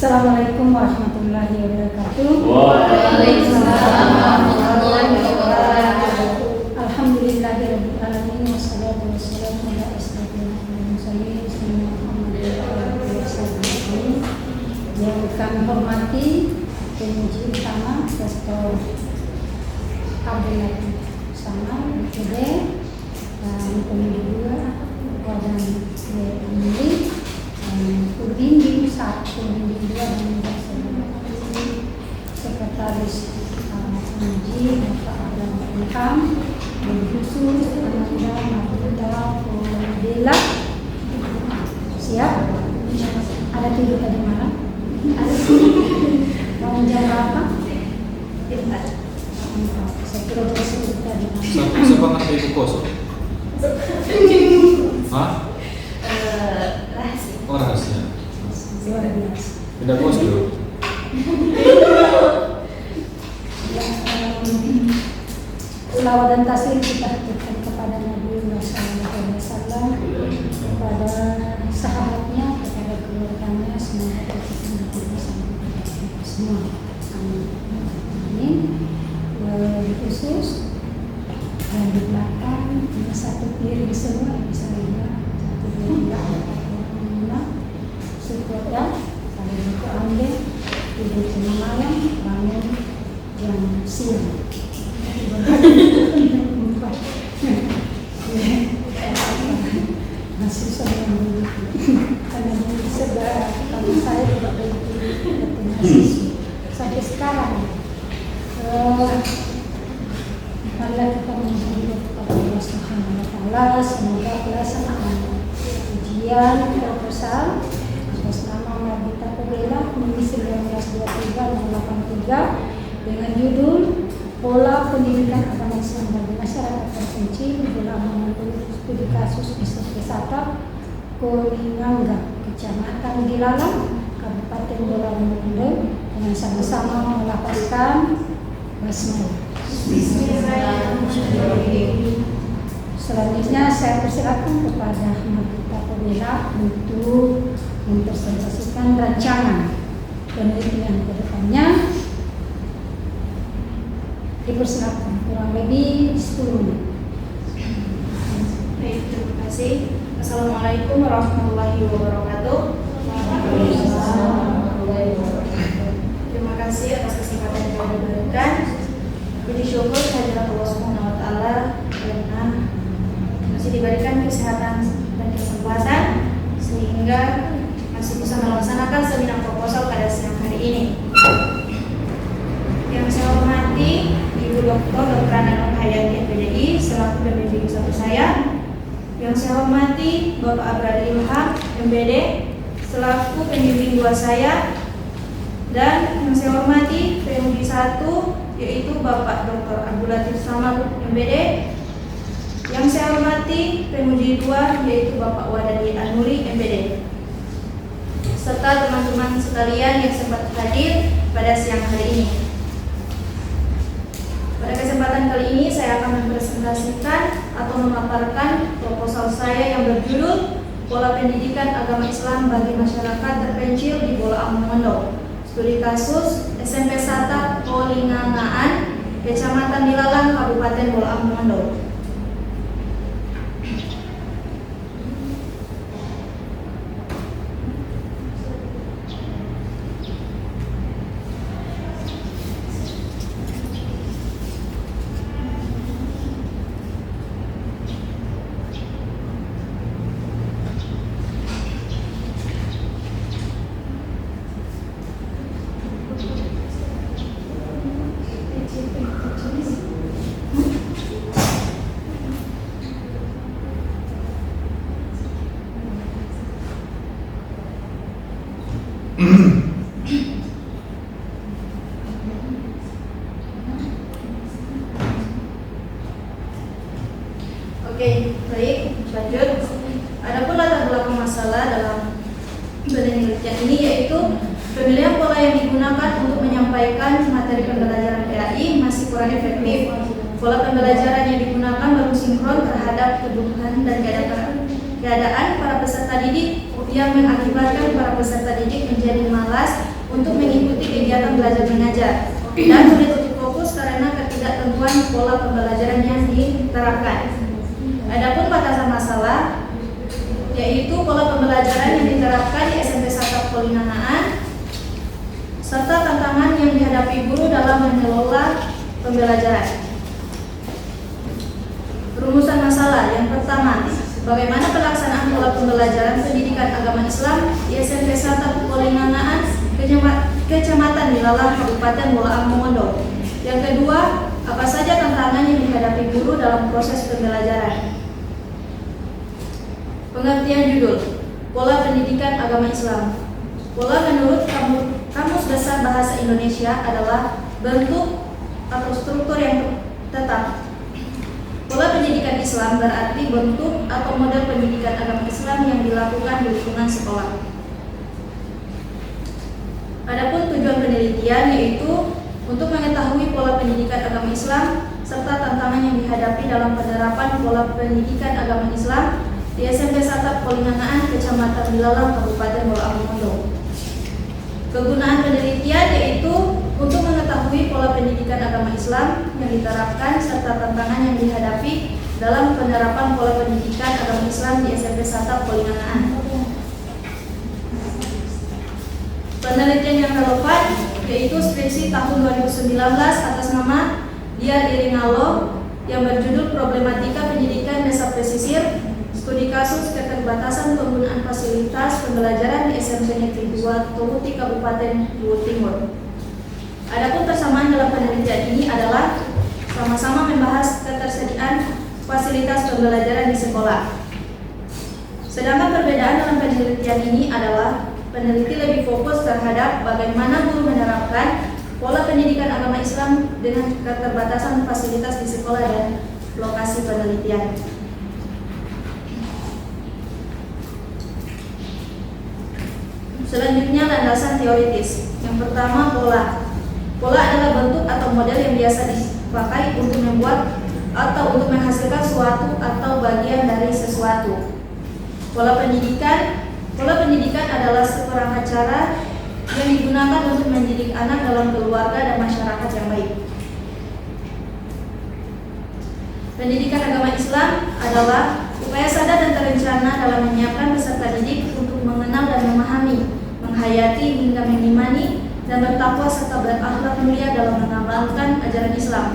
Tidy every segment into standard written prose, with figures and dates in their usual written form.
Assalamualaikum warahmatullahi wabarakatuh. Waalaikumsalam warahmatullahi wabarakatuh. Alhamdulillahirabbil alamin wassalatu wassalamu ala asyrofil mursalin sayyidina Muhammadin wa ala alihi wasallam. Yang kami hormati penguji utama Dr. Abdul Latif Sama BPD dan penguji 2 Wadan Pemilih Pembimbing 1, Pembimbing 2 dan Sekretaris penguji Bapak Abraham Ilham dan khusus Anda Mahfudah Bella. Siap? Ada tidur tadi malam? Ada mau jam berapa? Saya kira jam 10 tadi malam. Sampai sebangat ibu kosong? Hah? Rahasia. Oh, rahasia. Luar biasa. Tidak bos dulu. Selawat dan taslim kita haturkan kepada Nabi Sallallahu Alaihi Wasallam, kepada sahabatnya, kepada keluarganya, semoga kita bersama semua. Amin. Khusus dan di belakang ada satu piring semua bisa lihat satu piring syukur ya. Saling itu ambil tidur tengah malam, bangun jam siang. Masih saya karena sedang kalau saya juga begitu sampai sekarang. Allah kita menghadap kepada Allah Subhanahu Wa Taala, semoga pelaksanaan ujian proposal atas nama Marbita Pebela Komisi 1923-83 dengan judul Pola Pendidikan Agama Islam bagi Masyarakat Terpencil dalam mengenai studi kasus wisata Kolingangga, Kecamatan Gilalang, Kabupaten Bola Mongondo, dengan sama-sama melafazkan basmalah. Selanjutnya saya persilakan kepada Marbita Pebela untuk mempresentasikan rancangan penelitian ke depannya. Dipersilakan kurang lebih 10 menit. Baik, terima kasih. Assalamualaikum warahmatullahi wabarakatuh. Terima kasih atas kesempatan yang telah diberikan. Puji syukur kehadirat Allah Subhanahu Wa Taala karena masih diberikan kesehatan dan kesempatan sehingga masih bisa melaksanakan seminar proposal pada siang hari ini. Yang saya hormati Ibu Dr. Anna Hayati MPDI selaku pembimbing 1 saya. Yang saya hormati Bapak Abraham Ilham MPD selaku pembimbing 2 saya. Dan yang saya hormati PMD 1 yaitu Bapak Dr. Abdul Latif Sama MPD. Yang saya hormati PMD 2 yaitu Bapak Wadani Anuri MPD. Serta teman-teman sekalian yang sempat hadir pada siang hari ini. Pada kesempatan kali ini saya akan mempresentasikan atau memaparkan proposal saya yang berjudul Pola Pendidikan Agama Islam bagi Masyarakat Terpencil di Bola Mongondo. Studi kasus SMP Sata Kolinganggaan, Kecamatan Gilalang, Kabupaten Bola Mongondo. Oke, baik, lanjut. Adapun latar belakang masalah dalam penelitian ini yaitu pemilihan pola yang digunakan untuk menyampaikan materi pembelajaran PAI masih kurang efektif. Pola pembelajaran yang digunakan belum sinkron terhadap kebutuhan dan keadaan para peserta didik yang mengakibatkan para peserta didik menjadi malas untuk mengikuti kegiatan belajar mengajar dan sulit untuk fokus karena ketidaktentuan pola pembelajaran yang diterapkan. Adapun batasan masalah yaitu pola pembelajaran yang diterapkan di SMP Satap Polinganaan serta tantangan yang dihadapi guru dalam mengelola pembelajaran. Rumusan masalah yang pertama, bagaimana pelaksanaan pola pembelajaran pendidikan agama Islam di SMP Satap Polinganaan, Kecamatan Nilalang, Kabupaten Bolaang Mongondo. Yang kedua, apa saja tantangan yang dihadapi guru dalam proses pembelajaran. Pengertian judul, Pola Pendidikan Agama Islam. Pola menurut Kamus Besar Bahasa Indonesia adalah bentuk atau struktur yang tetap. Pola pendidikan Islam berarti bentuk atau model pendidikan agama Islam yang dilakukan di lingkungan sekolah. Adapun tujuan penelitian yaitu untuk mengetahui pola pendidikan agama Islam serta tantangan yang dihadapi dalam penerapan pola pendidikan agama Islam di SMP Satap Polinganaan, Kecamatan Nilalang, Kabupaten Bolaang Mongondo. Kegunaan penelitian yaitu untuk mengetahui pola pendidikan agama Islam yang diterapkan serta tantangan yang dihadapi dalam penerapan pola pendidikan agama Islam di SMP Satap Polinganaan. Penelitian yang relevan yaitu skripsi tahun 2019 atas nama Diar Iringalo yang berjudul Problematika Pendidikan Desa Pesisir, Studi Kasus Keterbatasan Penggunaan Fasilitas Pembelajaran di SMP Negeri 2 Tohuti Kabupaten Luwu Timur. Adapun persamaan dalam penelitian ini adalah sama-sama membahas ketersediaan fasilitas pembelajaran di sekolah. Sedangkan perbedaan dalam penelitian ini adalah peneliti lebih fokus terhadap bagaimana guru menerapkan pola pendidikan agama Islam dengan keterbatasan fasilitas di sekolah dan lokasi penelitian. Selanjutnya landasan teoritis. Yang pertama, pola. Pola adalah bentuk atau model yang biasa dipakai untuk membuat atau untuk menghasilkan suatu atau bagian dari sesuatu. Pola pendidikan adalah seperangkat cara yang digunakan untuk mendidik anak dalam keluarga dan masyarakat yang baik. Pendidikan agama Islam adalah upaya sadar dan terencana dalam menyiapkan peserta didik untuk mengenal dan memahami, menghayati hingga mengimani dan bertakwa serta berakhlak mulia dalam mengamalkan ajaran Islam.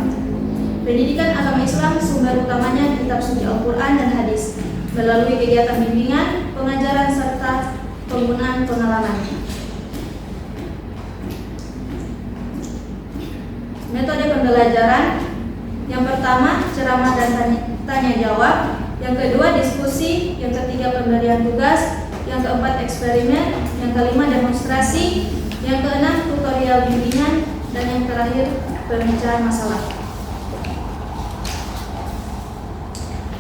Pendidikan agama Islam sumber utamanya kitab suci Al-Quran dan hadis melalui kegiatan bimbingan, pengajaran serta penggunaan pengalaman. Metode pembelajaran. Yang pertama, ceramah dan tanya jawab. Yang kedua, diskusi. Yang ketiga, pemberian tugas. Yang keempat, eksperimen. Yang kelima, demonstrasi. Yang keenam, tutorial bimbingan. Dan yang terakhir, pemecahan masalah.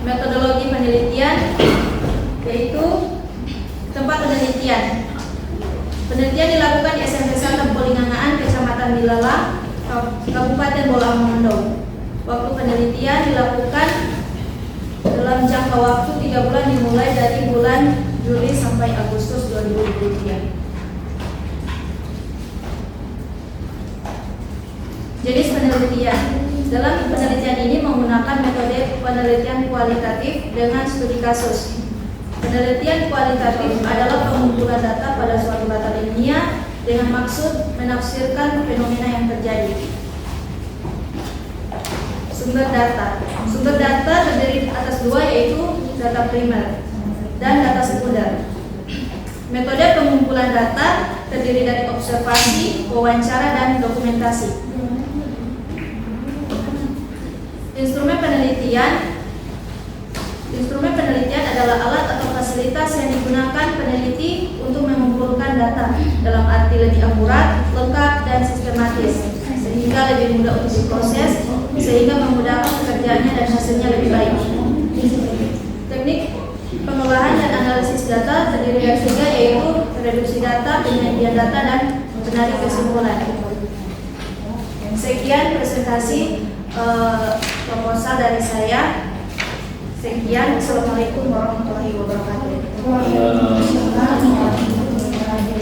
Metodologi penelitian yaitu tempat penelitian. Penelitian dilakukan di SMP Satap Polinganaan, Kecamatan Nilalang, Kabupaten Bolaang Mongondo. Waktu penelitian dilakukan dalam jangka waktu 3 bulan dimulai dari bulan Juli sampai Agustus 2023. Jenis penelitian. Dalam penelitian ini menggunakan metode penelitian kualitatif dengan studi kasus. Penelitian kualitatif adalah pengumpulan data pada suatu data ilmiah dengan maksud menafsirkan fenomena yang terjadi. Sumber data. Sumber data terdiri atas dua, yaitu data primer dan data sekunder. Metode pengumpulan data terdiri dari observasi, wawancara, dan dokumentasi. Instrumen penelitian adalah alat atau fasilitas yang digunakan peneliti untuk mengumpulkan data dalam arti lebih akurat, lengkap, dan sistematis sehingga lebih mudah untuk diproses, sehingga memudahkan pekerjaannya dan hasilnya lebih baik. Teknik pengolahan dan analisis data terdiri dari 3, yaitu reduksi data, penyajian data, dan menarik kesimpulan. Sekian presentasi proposal dari saya. Sekian, assalamualaikum warahmatullahi wabarakatuh. Waalaikumsalam warahmatullahi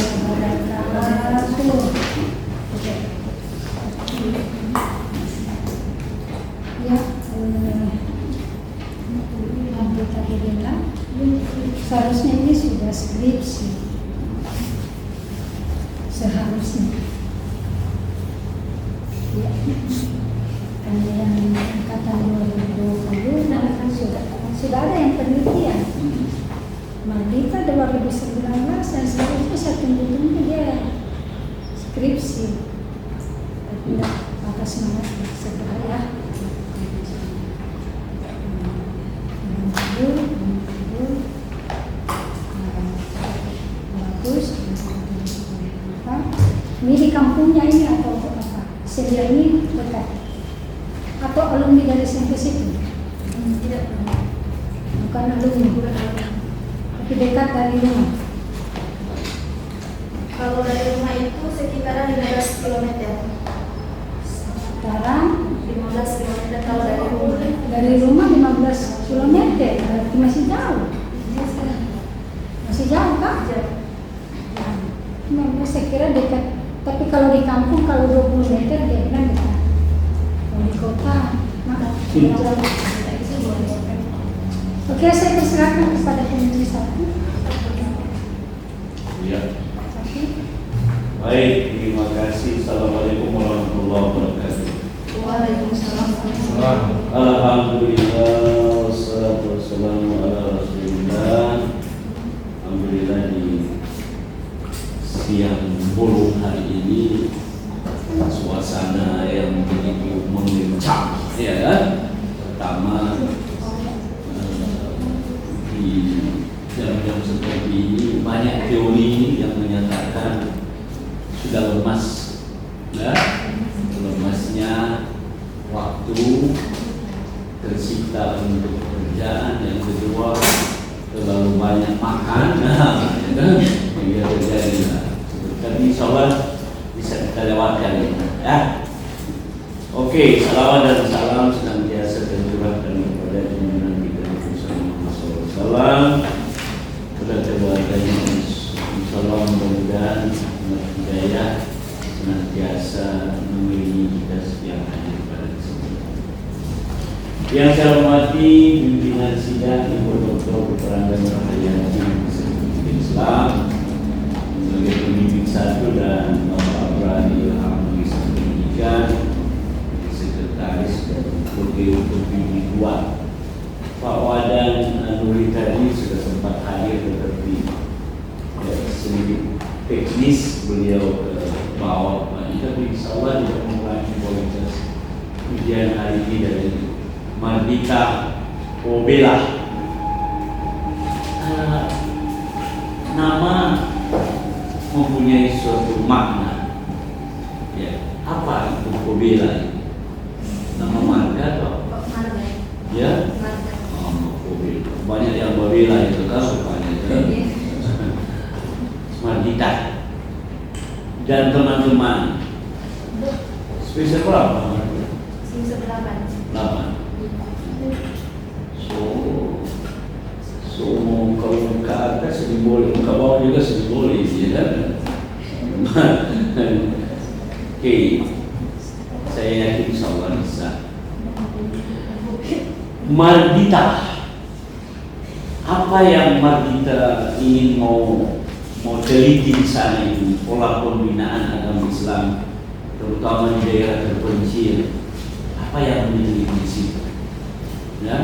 wabarakatuh. skripsi seharusnya. Ya. Karena yang angkatan 2020 sudah ada yang penelitian. Mardita 2019 dan seharusnya saya tunggu-tunggu dia skripsi. Tapi atas nama segera ya. Bagus. Ini di kampungnya ini atau apa? Sedia ini dekat. Atau alumni dari Sempes itu? Tidak. Bukan alumni, tapi dekat dari rumah. Kalau dari rumah itu sekitaran 15 km. Sekarang 15 km kalau dari rumah. dari rumah 15 km, berarti masih jauh. Masih jauh kan? Memang saya kira dekat. Tapi kalau di kampung kalau 20 meter dia bilang dekat. Kalau di kota, maaf. Jauh. Oke, saya persilakan kepada penulis satu. Ya. Baik, terima kasih. Assalamualaikum warahmatullahi wabarakatuh. Waalaikumsalam. Alhamdulillah, wassalatu wassalamu ala rasulillah. Alhamdulillah di siang bolong hari ini suasana yang begitu mengencang, ya kan? Pertama di jam-jam seperti ini banyak teori yang menyatakan sudah lemas, ya, lemasnya waktu tercipta untuk pekerjaan. Yang kedua terlalu banyak makan, ya terjadi. Tapi insya Allah bisa kita lewatkan, ya. Oke, salawat dan salam senantiasa tercurahkan kepada junjungan kita Nabi Muhammad SAW, kepada keluarganya. Insya Allah mudah-mudahan hidayah senantiasa mengiringi kita setiap hari pada kesempatan. Yang saya hormati pimpinan sidang Ibu Dr. Peranggan Rahayati Islam sebagai pembimbing satu dan Bapak Abraham Ilham Pendidikan sekretaris dan untuk bimbing dua. Pak Wadan Nuri tadi sudah sempat hadir tetapi sedikit teknis beliau ke bawah. Tapi insya Allah dia mengulangi kualitas ujian hari ini dari Mardita Obela. Nama mempunyai suatu makna. Ya, apa itu Obela? Nama marga atau? Marga. Ya. Marga. Obela. Banyak yang Obela itu kan rupanya. Mardita dan teman-teman spesial berapa? Semester 8. 8. So kalau muka atas sedih boleh, muka bawah juga sedih boleh, ya kan? Oke, saya yakin insya Allah bisa. Mardita, apa yang Mardita ingin mau teliti di sana ini, pola pembinaan agama Islam, terutama di daerah terpencil, apa yang menjadi prinsip? Ya,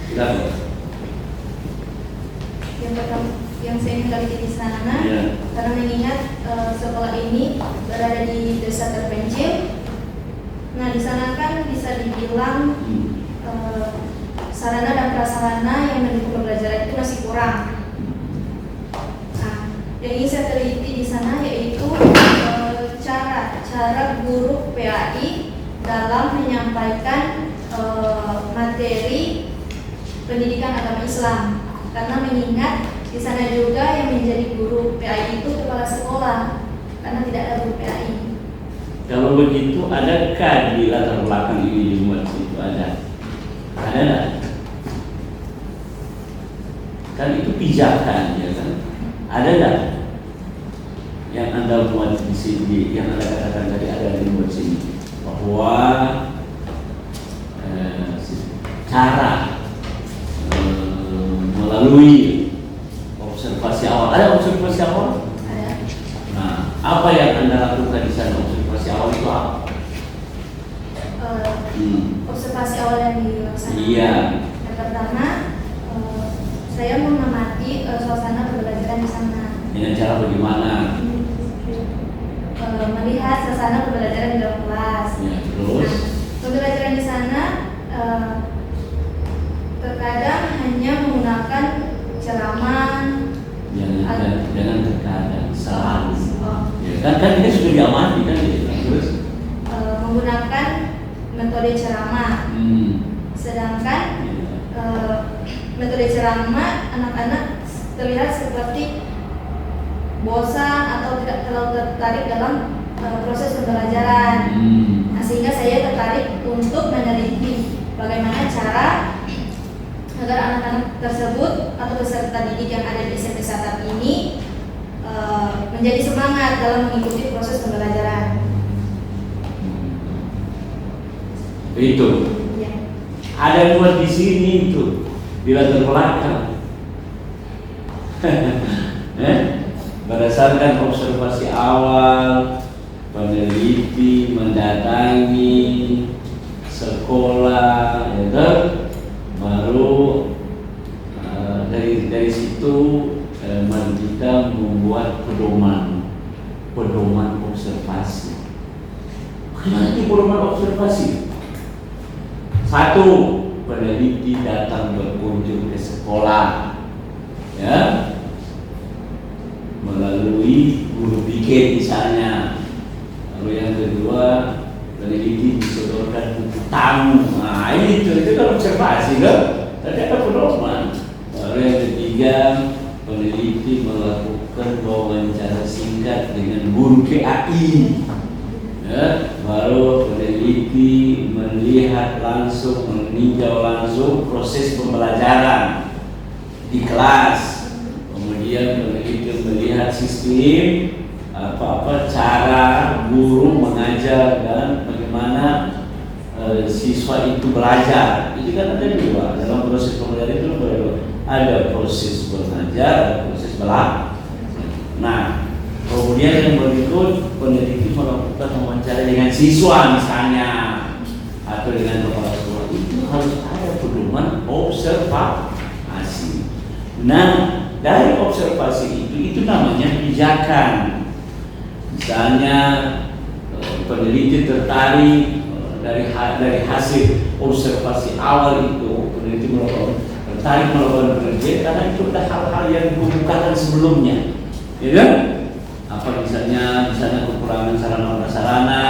silakan. Yang pertama, yang saya ingin teliti di sana, Ya. karena mengingat sekolah ini berada di desa terpencil. Nah, di sana kan bisa dibilang sarana dan prasarana yang mendukung pembelajaran itu masih kurang. Yang ingin saya teliti di sana yaitu cara guru PAI dalam menyampaikan materi pendidikan agama Islam, karena mengingat di sana juga yang menjadi guru PAI itu kepala sekolah, karena tidak ada guru PAI. Kalau begitu, adakah di latar belakang ini dibuat situ ada nggak? Kan itu pijakan, ya kan? Ada nggak yang Anda buat di sini, yang Anda katakan tadi ada di buat sini, bahwa cara melalui Apa yang Anda lakukan di sana? Observasi awal itu apa? Observasi awal yang dilaksanakan. Iya. Yang pertama, saya mengamati suasana pembelajaran di sana. Dengan cara bagaimana? Melihat suasana pembelajaran di dalam kelas. Ya, terus? Nah, pembelajaran di sana terkadang hanya menggunakan ceramah. Jangan terkadang selalu. Oh. Ya, kan ini sudah diamati kan ya. Terus? Menggunakan metode ceramah. Sedangkan Ya. metode ceramah anak-anak terlihat seperti bosan atau tidak terlalu tertarik dalam proses pembelajaran. Nah, sehingga saya tertarik untuk meneliti bagaimana cara agar anak-anak tersebut atau peserta didik yang ada di SMP Satap ini menjadi semangat dalam mengikuti proses pembelajaran. Itu. Ya. Ada buat di sini itu di latar belakang. Berdasarkan observasi awal, peneliti mendatangi sekolah, ya kan? Baru dari situ mari kita membuat pedoman observasi. Bagaimana itu pedoman observasi? Satu, peneliti datang berkunjung ke sekolah, ya, melalui guru bikin misalnya. Lalu yang kedua, peneliti disodorkan buku tamu. Nah, itu kan observasi kan? Tadi ada pedoman. Lalu yang ketiga, peneliti melakukan wawancara singkat dengan guru PAI. Ya, baru peneliti melihat langsung, meninjau langsung proses pembelajaran di kelas. Kemudian peneliti melihat sistem cara guru mengajar dan bagaimana siswa itu belajar. Itu kan ada dua dalam proses pembelajaran itu ada proses belajar, ada proses belajar. Nah, kemudian yang berikut peneliti melakukan wawancara dengan siswa misalnya atau dengan kepala sekolah. Itu harus ada pedoman observasi. Nah, dari observasi itu namanya pijakan. Misalnya peneliti tertarik dari hasil observasi awal itu, peneliti tertarik melakukan penelitian karena itu ada hal-hal yang dibukakan sebelumnya, ya kan? Apa misalnya kekurangan sarana prasarana,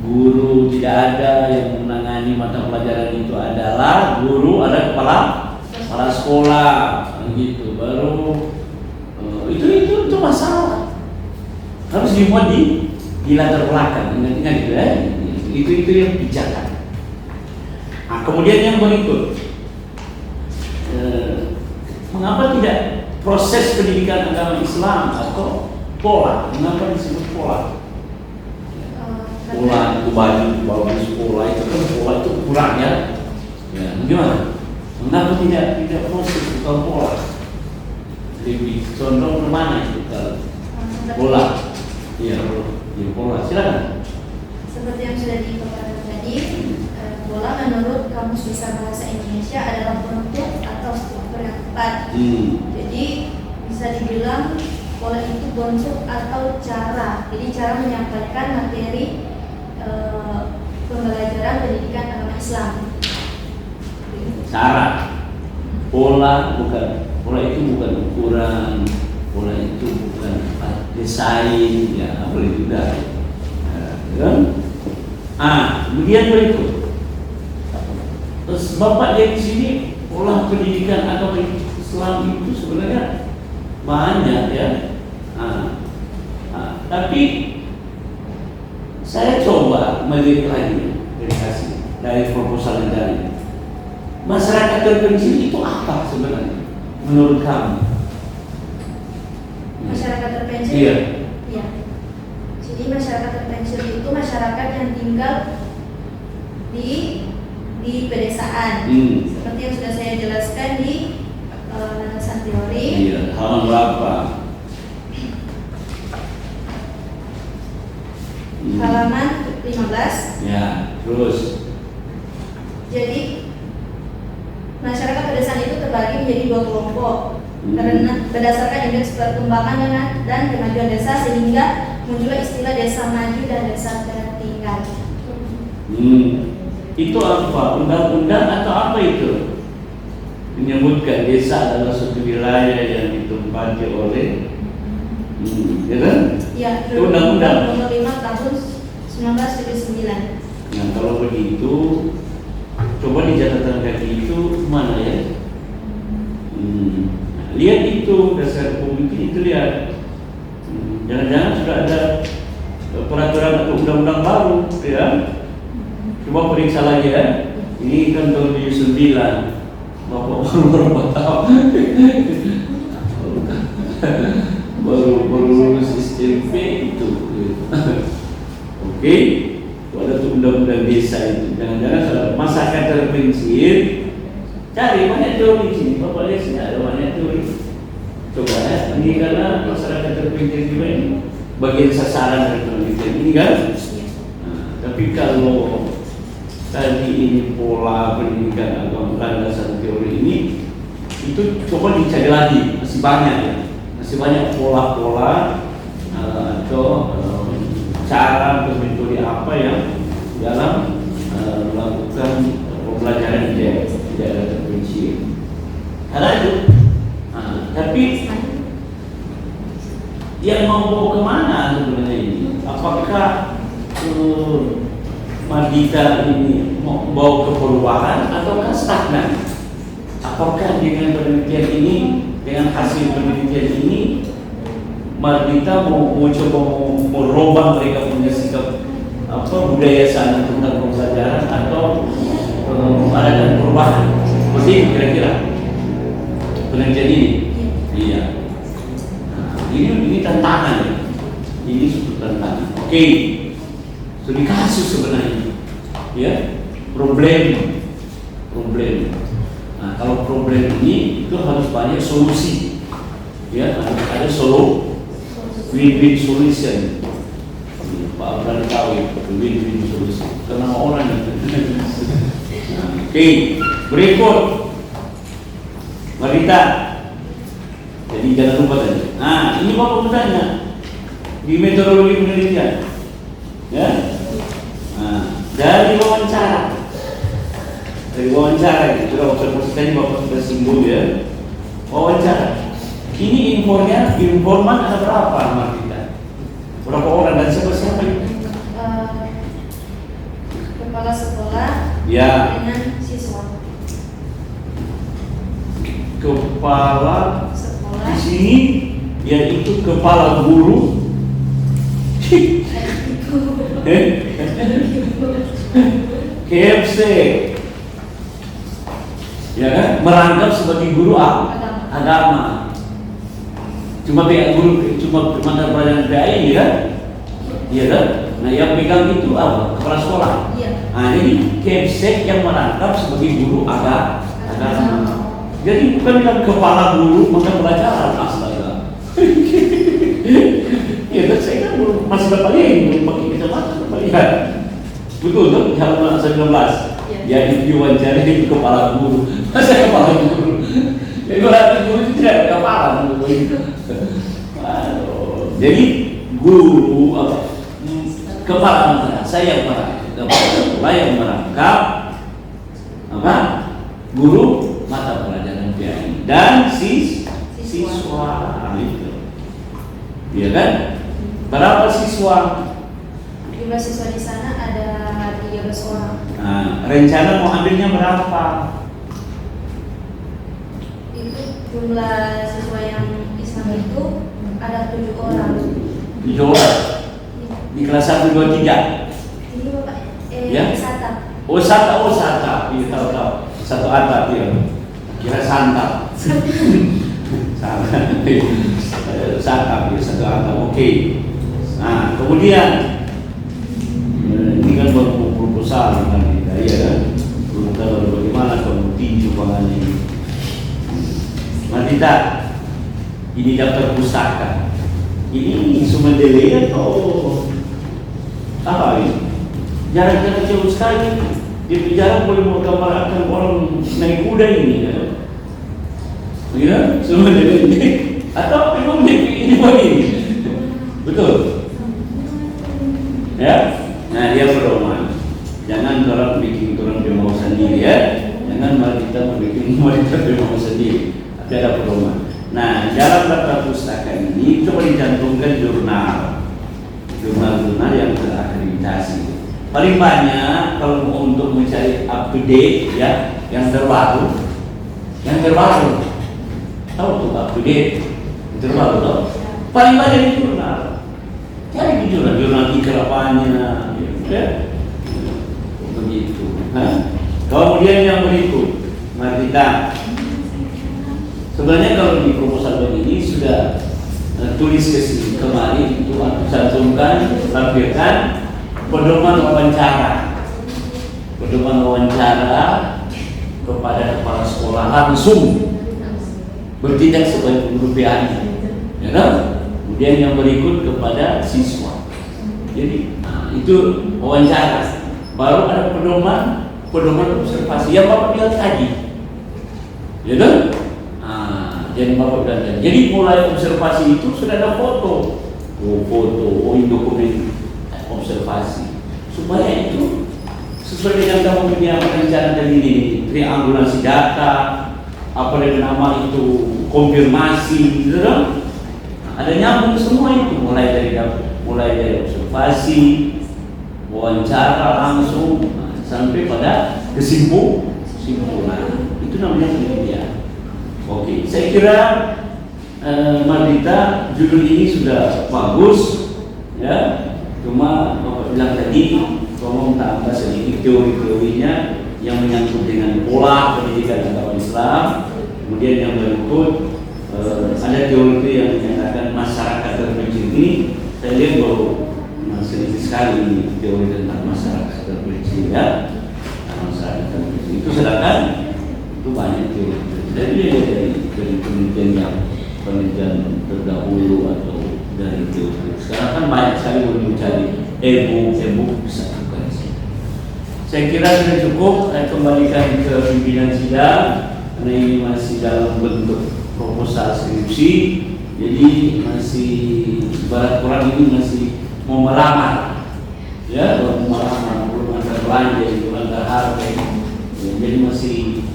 guru tidak ada yang menangani mata pelajaran itu adalah guru, ada kepala sekolah, gitu. Baru itu masalah harus dimuat di latar belakang, ingat itu ya. Itu yang pijakan. Nah, kemudian yang berikut, mengapa tidak proses pendidikan agama Islam atau pola? Mengapa disebut pola? Pola itu bagus, pola itu kan pola itu kurang ya. Ya, gimana? Mengapa tidak proses atau pola? Lebih condong kemana itu kalau pola? Iya, pola. Silakan. Seperti yang sudah dikatakan tadi, pola menurut Kamus Besar Bahasa Indonesia adalah bentuk atau struktur yang tepat. Jadi bisa dibilang pola itu bentuk atau cara. Jadi cara menyampaikan materi pembelajaran pendidikan agama Islam. Cara. Pola itu bukan ukuran. Pola itu bukan desain, ya boleh juga. Kan? Kemudian berikut. Terus Bapak lihat di sini pola pendidikan agama Islam itu sebenarnya banyak ya. Tapi saya coba melihat lagi dari proposal negara. Masyarakat terpencil itu apa sebenarnya menurut kamu? Masyarakat terpencil. Iya. Iya. Jadi masyarakat terpencil itu masyarakat yang tinggal di pedesaan. Seperti yang sudah saya jelaskan di landasan teori. Iya, halaman berapa? halaman 15. Ya, terus. Jadi masyarakat pedesaan itu terbagi menjadi 2 kelompok karena berdasarkan indeks perkembangan dan kemajuan desa, sehingga muncullah istilah desa maju dan desa tertinggal. Itu apa? Undang-undang atau apa itu? Menyebutkan desa adalah suatu wilayah yang ditempati oleh ya kan? Ya, Itu undang-undang. nomor 5 tahun 1979. Nah, kalau begitu coba di catatan kaki itu mana ya? Lihat itu dasar hukum itu lihat. Jangan-jangan sudah ada peraturan atau undang-undang baru, ya? Coba periksa lagi ya. Ini kan tahun 79. Bapak baru berapa tahun? baru lulus SMP itu. Oke, itu ada tuh undang-undang desa itu. Jangan-jangan sudah masyarakat terpencil. Cari banyak teori di sini. Bapak lihat sini ada banyak teori. Coba ya, ini karena masyarakat terpencil juga ini bagian sasaran dari penelitian ini kan. Nah, tapi kalau tadi ini pola pendidikan agama landasan teori ini, itu coba dicari lagi, masih banyak ya, masih banyak pola-pola atau cara atau metode apa yang dalam melakukan pembelajaran di daerah terpencil. Ada itu, tapi yang mau bawa kemana sebenarnya ini? Apakah Mardita ini mau bawa ke perubahan ataukah stagnan? Apakah dengan penelitian ini, dengan hasil penelitian ini, Mardita mau coba merubah mereka punya sikap budaya sana tentang pembelajaran atau ada perubahan? Seperti itu kira-kira penelitian ini. Iya. Nah, ini tantangan ya. Ini suatu tantangan. Oke. Studi kasus sebenarnya, ya, problem. Nah, kalau problem ini itu harus banyak solusi, ya, ada win-win solution. Pak Abran tahu itu win-win solution. Karena orang itu. Oke, berikut, Marita. Jadi jangan lupa tadi. Nah, ini Bapak bertanya di metodologi penelitian, ya. Nah, dari wawancara itu sudah observasi Bapak sudah singgung ya. Wawancara. Ini informan ada berapa Marita? Berapa orang dan siapa itu? Kepala sekolah Ya. dengan siswa. Kepala Sekolah. di sini yaitu kepala guru. KFC, ya kan, merangkap sebagai guru agama. Cuma pihak guru, cuma mata pelajaran PAI, ya kan? Iya kan? Nah, yang pegang itu apa? Kepala sekolah. Iya. Nah, jadi KFC yang merangkap sebagai guru agama. Jadi bukan bilang kepala guru mata pelajaran, astaga. Ya, dan saya kan masih belum pakai kacamata, lihat. Betul tuh, halaman 19. Ya, diwawancara itu kepala guru. Saya kepala guru. Jadi guru itu tidak ada kepala. Jadi guru kepala mata, saya kepala yang merangkap apa? Guru mata pelajaran PAI dan siswa itu. Iya kan? Berapa siswa? Jumlah siswa di sana ada 13 orang. Nah, rencana mau ambilnya berapa? Itu jumlah siswa yang Islam itu ada 7 orang. 7 orang? Di kelas 1, 2, 3? Ini Bapak, Ya? Sata. Oh sata, iya tahu. Satu atap ya. Kira santap. Salah. Santap ya, satu atap. Oke. Nah, kemudian ini kan baru proposal kan kita, ya kan? Belum tahu bagaimana kamu tinju pangan ini. Marita, ini daftar pustaka. Ini Sumendele atau Apa ini? Jarak-jarak jauh sekali. Dia bicara boleh menggambarkan orang naik kuda ini, ya. Begitu? Semua ini. Atau memang ini begini? Betul? Ya? Nah, dia pedoman. Jangan orang bikin orang dia mau sendiri, ya. Jangan malah kita bikin mereka dia mau sendiri. Tapi ada pedoman. Nah, dalam daftar pustaka ini coba dicantumkan jurnal-jurnal yang terakreditasi. Paling banyak kalau untuk mencari up to date, ya, yang terbaru. Tahu tuh up to date, terbaru tuh. Paling banyak di jurnal. Cari di jurnal kehidupannya, ya. Begitu. Kemudian yang berikut, mari kita. Sebenarnya kalau di proposal begini sudah tulis ke sini kemarin itu aku cantumkan, lampirkan pedoman wawancara kepada kepala sekolah langsung bertindak sebagai guru PAI, ya kan? Kemudian yang berikut kepada siswa. Jadi itu wawancara. Baru ada pedoman observasi yang Bapak lihat tadi, ya kan? Jadi Bapak bilang tadi. Jadi mulai observasi itu sudah ada foto, ini dokumen observasi supaya itu sesuai dengan kamu punya rencana dari ini triangulasi data, apa dengan nama itu konfirmasi, gitu kan? Ada nyambung semua itu mulai dari observasi, wawancara langsung sampai pada kesimpulan. Itu namanya penelitian. Oke, saya kira Mardita judul ini sudah bagus, ya. Cuma Bapak bilang tadi, tolong tambah sedikit teori-teorinya yang menyangkut dengan pola pendidikan agama Islam. Kemudian yang berikut ada teori yang menyatakan masyarakat terpencil ini. Saya lihat bahwa sedikit sekali teori tentang masyarakat terpencil, ya. Masyarakat terpencil itu sedangkan itu banyak teori. Jadi dari penelitian terdahulu atau dari teori. Sekarang kan banyak sekali boleh mencari e-book bisa bukan. Saya kira sudah cukup. Saya kembalikan ke pimpinan sidang karena ini masih dalam bentuk proposal skripsi. Jadi masih ibarat orang ini masih mau melamar, ya, belum ada belanja, belum ada harga. Ya, jadi masih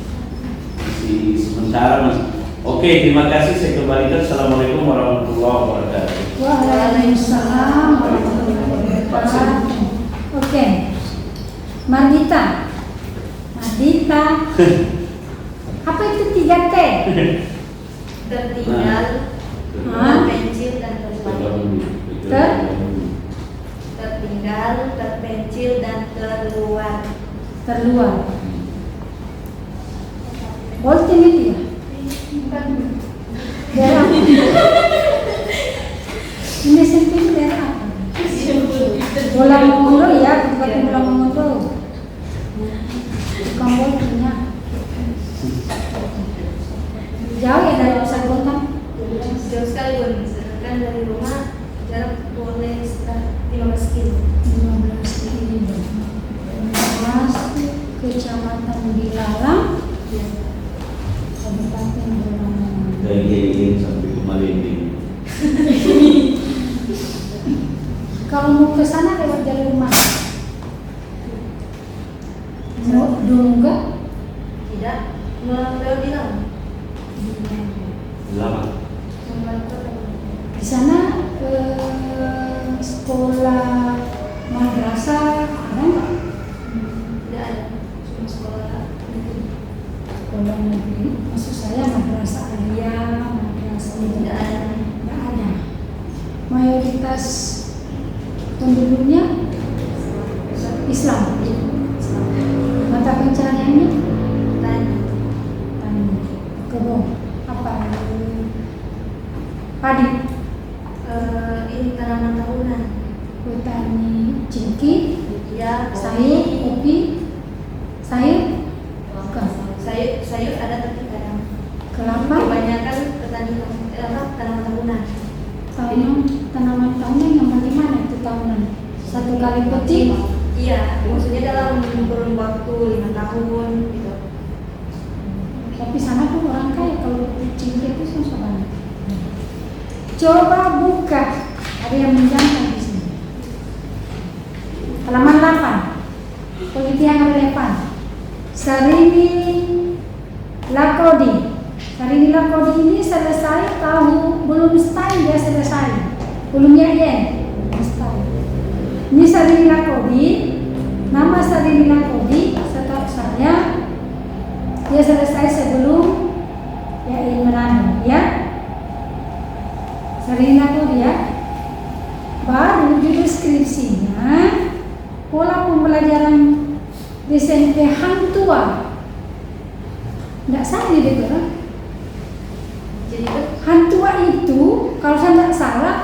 sementara mas. Oke, terima kasih. Saya kembalikan. Assalamualaikum warahmatullahi wabarakatuh. Waalaikumsalam warahmatullahi wabarakatuh. Oke, Mardita. Apa itu 3T? Tertinggal, terpencil dan terluar. Tertinggal, terpencil dan terluar. Bolton itu ya? Daerah apa? Ini sendiri daerah apa? Bola Mongondo ya, bukan Bola Mongondo. Bukan Bolton ya. Jauh ya dari pusat kota? Jauh sekali Bun, sedangkan dari rumah jarak boleh sekitar 15 kilo. 15 kilo. Masuk Kecamatan Bilalang. Kabupaten Bolang. Dari Geng sampai ke Malindi. Kalau mau ke sana lewat jalur mana? Mau Dunga? Tidak, melalui bilang. Lama. Di sana sekolah madrasah ada nggak? Tidak ada, cuma sekolah. Sekolah negeri, maksud saya madrasah aliyah, madrasah Tidak ada. nggak ada. Mayoritas penduduknya Islam. Mata pencariannya Tani. kebun apa? Padi, Ini tanaman tahunan. petani cengkeh, Ya, sayur, kopi, sayur, bukan. sayur ada tapi kadang. Kelapa, Kebanyakan petani tanaman tahunan. tanaman tahunan yang bagaimana itu tahunan? Satu tinggal ikuti. Iya, maksudnya dalam kurun waktu 5 tahun gitu. Tapi sana tuh orang kaya kalau cincin itu susah banget. Coba buka, ada yang menjangkau di sini. Halaman 8, politik yang relevan. Sarini Lakodi. Sarini Lakodi ini selesai belum setahun dia selesai. Belum yakin, setahun. Ini Sarini Lakodi. Nama Sarini Lakodi setahu saya dia selesai sebelum yakin menanam, ya. Sarini Lakodi ya. Baru judul skripsinya pola pembelajaran di SMP Hang Tua. Nggak salah dia kan? Jadi itu Hang Tua itu kalau saya nggak salah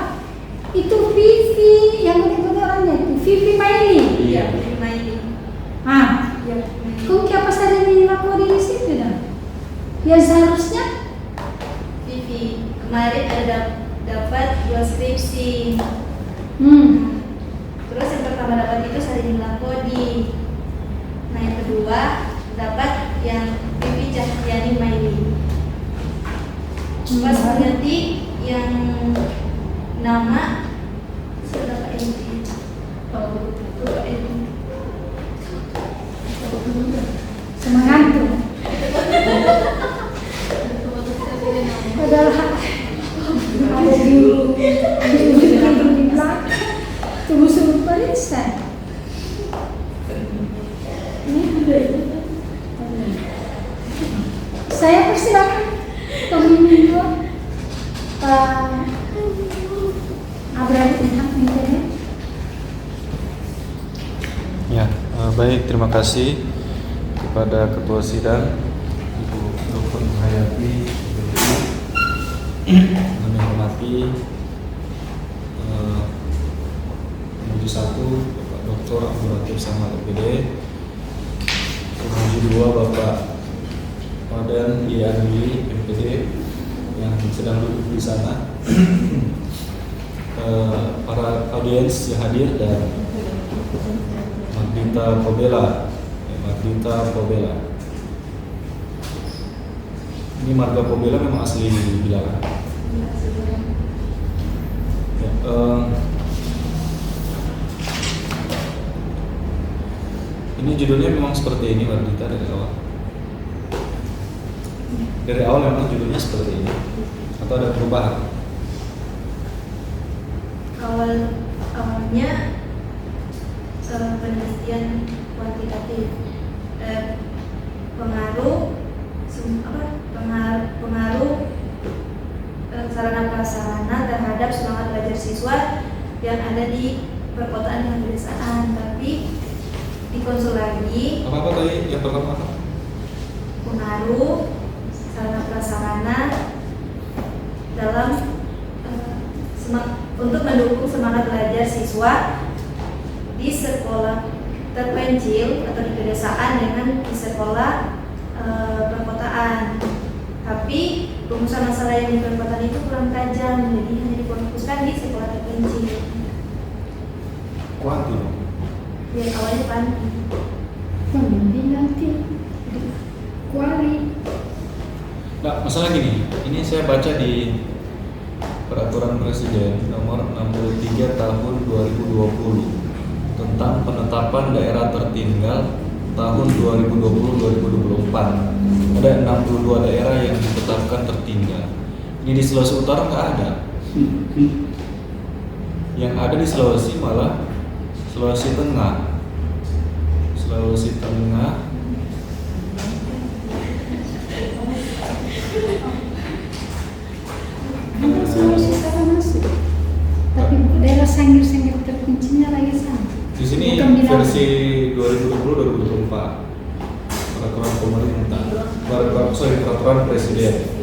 itu Vivi yang betul orangnya itu Vivi Maili. iya, main. Ah, Iya, kok apa saja ini lapor di situ dah? Yang seharusnya Vivi kemarin ada dapat 2 skripsi. Terus yang pertama dapat itu Sarini Lakodi. Nah yang kedua dapat yang Vivi Cahyani Maili. Pas ganti yang nama sudah dapat ini. semangat tuh. Padahal ada di belakang tunggu suruh periksa. Saya persilakan pemimpin dua Abraham Internet. Ya, baik, terima kasih kepada Ketua Sidang Ibu Dr. Hayati. Kami hormati Komisi 1 Bapak Dr. Abdul Latif Samad MPD, Komisi 2 Bapak Wadan Ianwi MPD yang sedang duduk di sana, para audiens yang hadir, dan Magdinta Pobela. Ini marga Pobela memang asli Bilaran. Ya, ini judulnya memang seperti ini, Magdinta, dari awal. Dari awal memang judulnya seperti ini, atau ada perubahan? Awalnya penelitian kuantitatif, pengaruh sarana prasarana terhadap semangat belajar siswa yang ada di perkotaan dan pedesaan. Tapi dikonsul lagi Apa tadi yang pertama? pengaruh sarana prasarana dalam untuk mendukung semangat belajar siswa di sekolah terpencil atau di pedesaan dengan di sekolah perkotaan. Tapi rumusan masalah yang di perkotaan itu kurang tajam, jadi hanya difokuskan di sekolah terpencil. Kuanti. Ya awalnya kan Pemimpin nanti kuali. Nah, masalah gini, ini saya baca di Peraturan Presiden Nomor 63 Tahun 2020 tentang penetapan daerah tertinggal tahun 2020-2024. Ada 62 daerah yang ditetapkan tertinggal. Ini di Sulawesi Utara nggak ada. Yang ada di Sulawesi malah Sulawesi Tengah. Ada Sulawesi Utara masuk. Tapi daerah sanggir-sanggir terpencilnya lagi sama. Di sini Bukan bilang. versi 2020-2024 peraturan pemerintah, peraturan presiden.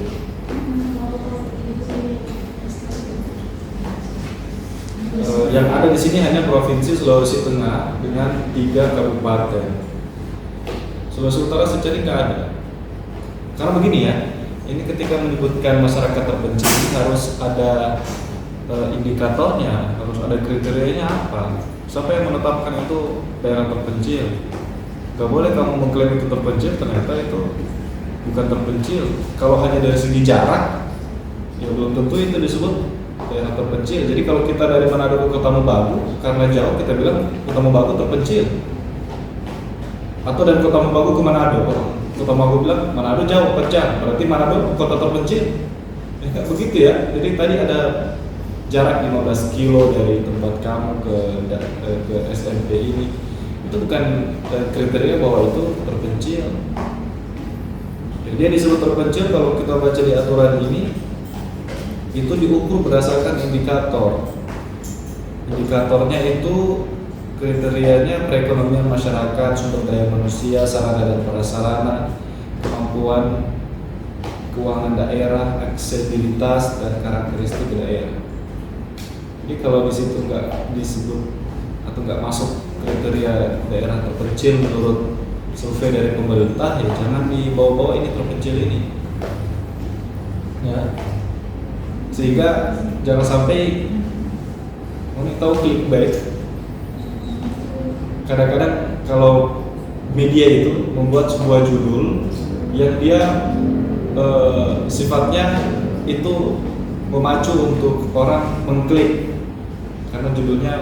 Yang ada di sini hanya provinsi Sulawesi Tengah dengan 3 kabupaten. Sulawesi Utara secara nggak ada. Karena begini ya, ini ketika menyebutkan masyarakat terpencil harus ada indikatornya, harus ada kriterianya apa. Siapa yang menetapkan itu daerah terpencil? Gak boleh kamu mengklaim itu terpencil, ternyata itu bukan terpencil. Kalau hanya dari segi jarak, ya belum tentu itu disebut daerah terpencil. Jadi kalau kita dari Manado ke Kota Mobagu, karena jauh kita bilang Kota Mobagu terpencil. Atau dari Kota Mobagu ke Manado, Kota Mobagu bilang Manado jauh, pecah, berarti Manado kota terpencil. Ya nggak begitu ya. Jadi tadi ada jarak 15 kilo dari tempat kamu ke SMP ini, itu bukan kriteria bahwa itu terpencil. Jadi dia disebut terpencil kalau kita baca di aturan ini, itu diukur berdasarkan indikator. Indikatornya itu kriterianya perekonomian masyarakat, sumber daya manusia, sarana dan prasarana, kemampuan keuangan daerah, aksesibilitas dan karakteristik daerah. Jadi kalau di situ nggak disebut atau nggak masuk kriteria daerah terpencil menurut survei dari pemerintah, ya jangan dibawa-bawa ini terpencil ini. Ya. Sehingga jangan sampai ini tahu clickbait. Kadang-kadang kalau media itu membuat sebuah judul yang dia sifatnya itu memacu untuk orang mengklik karena judulnya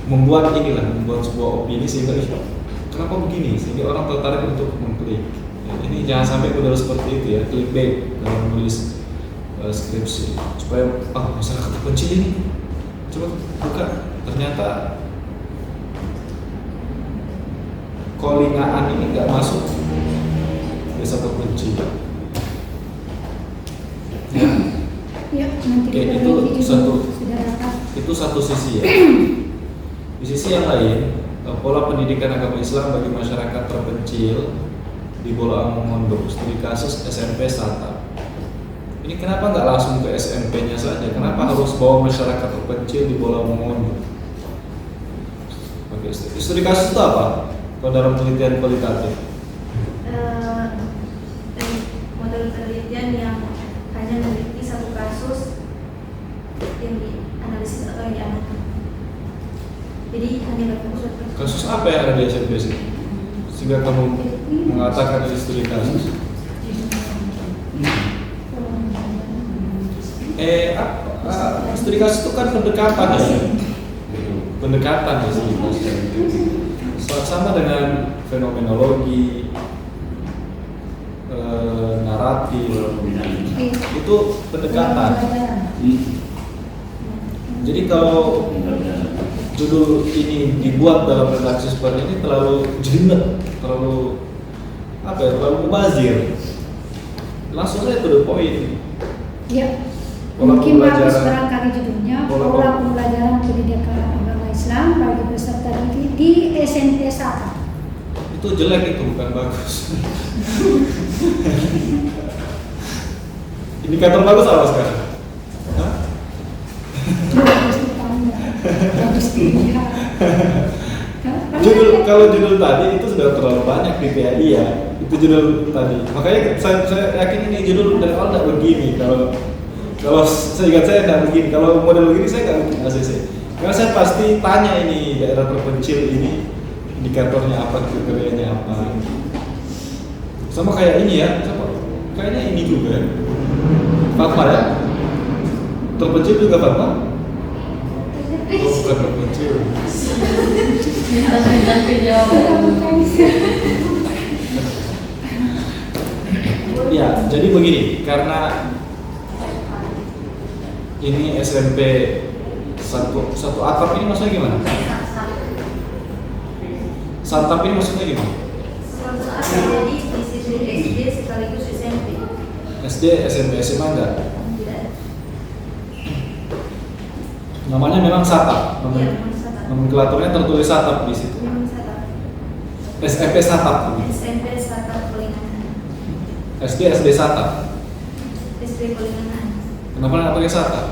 membuat sebuah opini sehingga kenapa begini, sehingga orang tertarik untuk mengklik. Ya, ini jangan sampai benar seperti itu ya, clickbait dalam menulis skripsi supaya masyarakat terpencil ini coba buka, ternyata Kolingaan ini nggak masuk desa terpencil. Ya. Ya, nanti Oke, kita itu lagi itu satu sisi ya. Di sisi yang lain, pola pendidikan agama Islam bagi masyarakat terpencil di Bola Mongondo, studi kasus SMP Satap. Ini kenapa nggak langsung ke SMP-nya saja? Kenapa harus bawa masyarakat terpencil di Bola Mongondo? Oke, studi kasus itu apa? Kalau dalam penelitian kualitatif? Model penelitian yang hanya meneliti satu kasus yang dianalisis atau yang diamalkan. Jadi hanya berfokus pada Kasus apa yang ada di SMP sih? Sehingga kamu mengatakan ini studi kasus? Studi kasus itu kan pendekatan ya, pendekatan ya sih. Sama dengan fenomenologi, naratif, itu pendekatan. Jadi kalau judul ini dibuat dalam redaksi seperti ini terlalu jelimet, terlalu mubazir. Langsung saja to the point. Ya, Pola mungkin bagus pembelajaran. barangkali judulnya Pola Pola Pembelajaran Pendidikan Agama Islam bagi peserta didik di SMP Satap. Itu jelek, itu bukan bagus. Indikator bagus apa sekarang? Hah? Bagus ditambah, bagus dilihat. Judul, kalau judul tadi itu sudah terlalu banyak di PAI ya, itu judul tadi. Makanya saya yakin ini judul dari awal tidak begini. Kalau saya ingat saya tidak begini. Kalau model begini saya nggak bikin ACC. Karena saya pasti tanya ini daerah terpencil ini indikatornya apa, kriterianya apa. Sama kayak ini ya, kayaknya ini juga. Fatma ya, terpencil juga Fatma. Oh, bukan terpencil. Ya, jadi begini, karena ini SMP satu atap ini maksudnya gimana? Satap ini maksudnya gimana? suatu apa jadi di situ SD sekaligus SMP. SD, SMP, SMA enggak? Tidak. Namanya memang Satap. Iya, memang Satap. Nomenklaturnya tertulis Satap di situ. Memang Satap. SMP Satap. SMP Satap Pelinganan. SD Satap. SD Pelinganan. Kenapa nggak pakai Satap?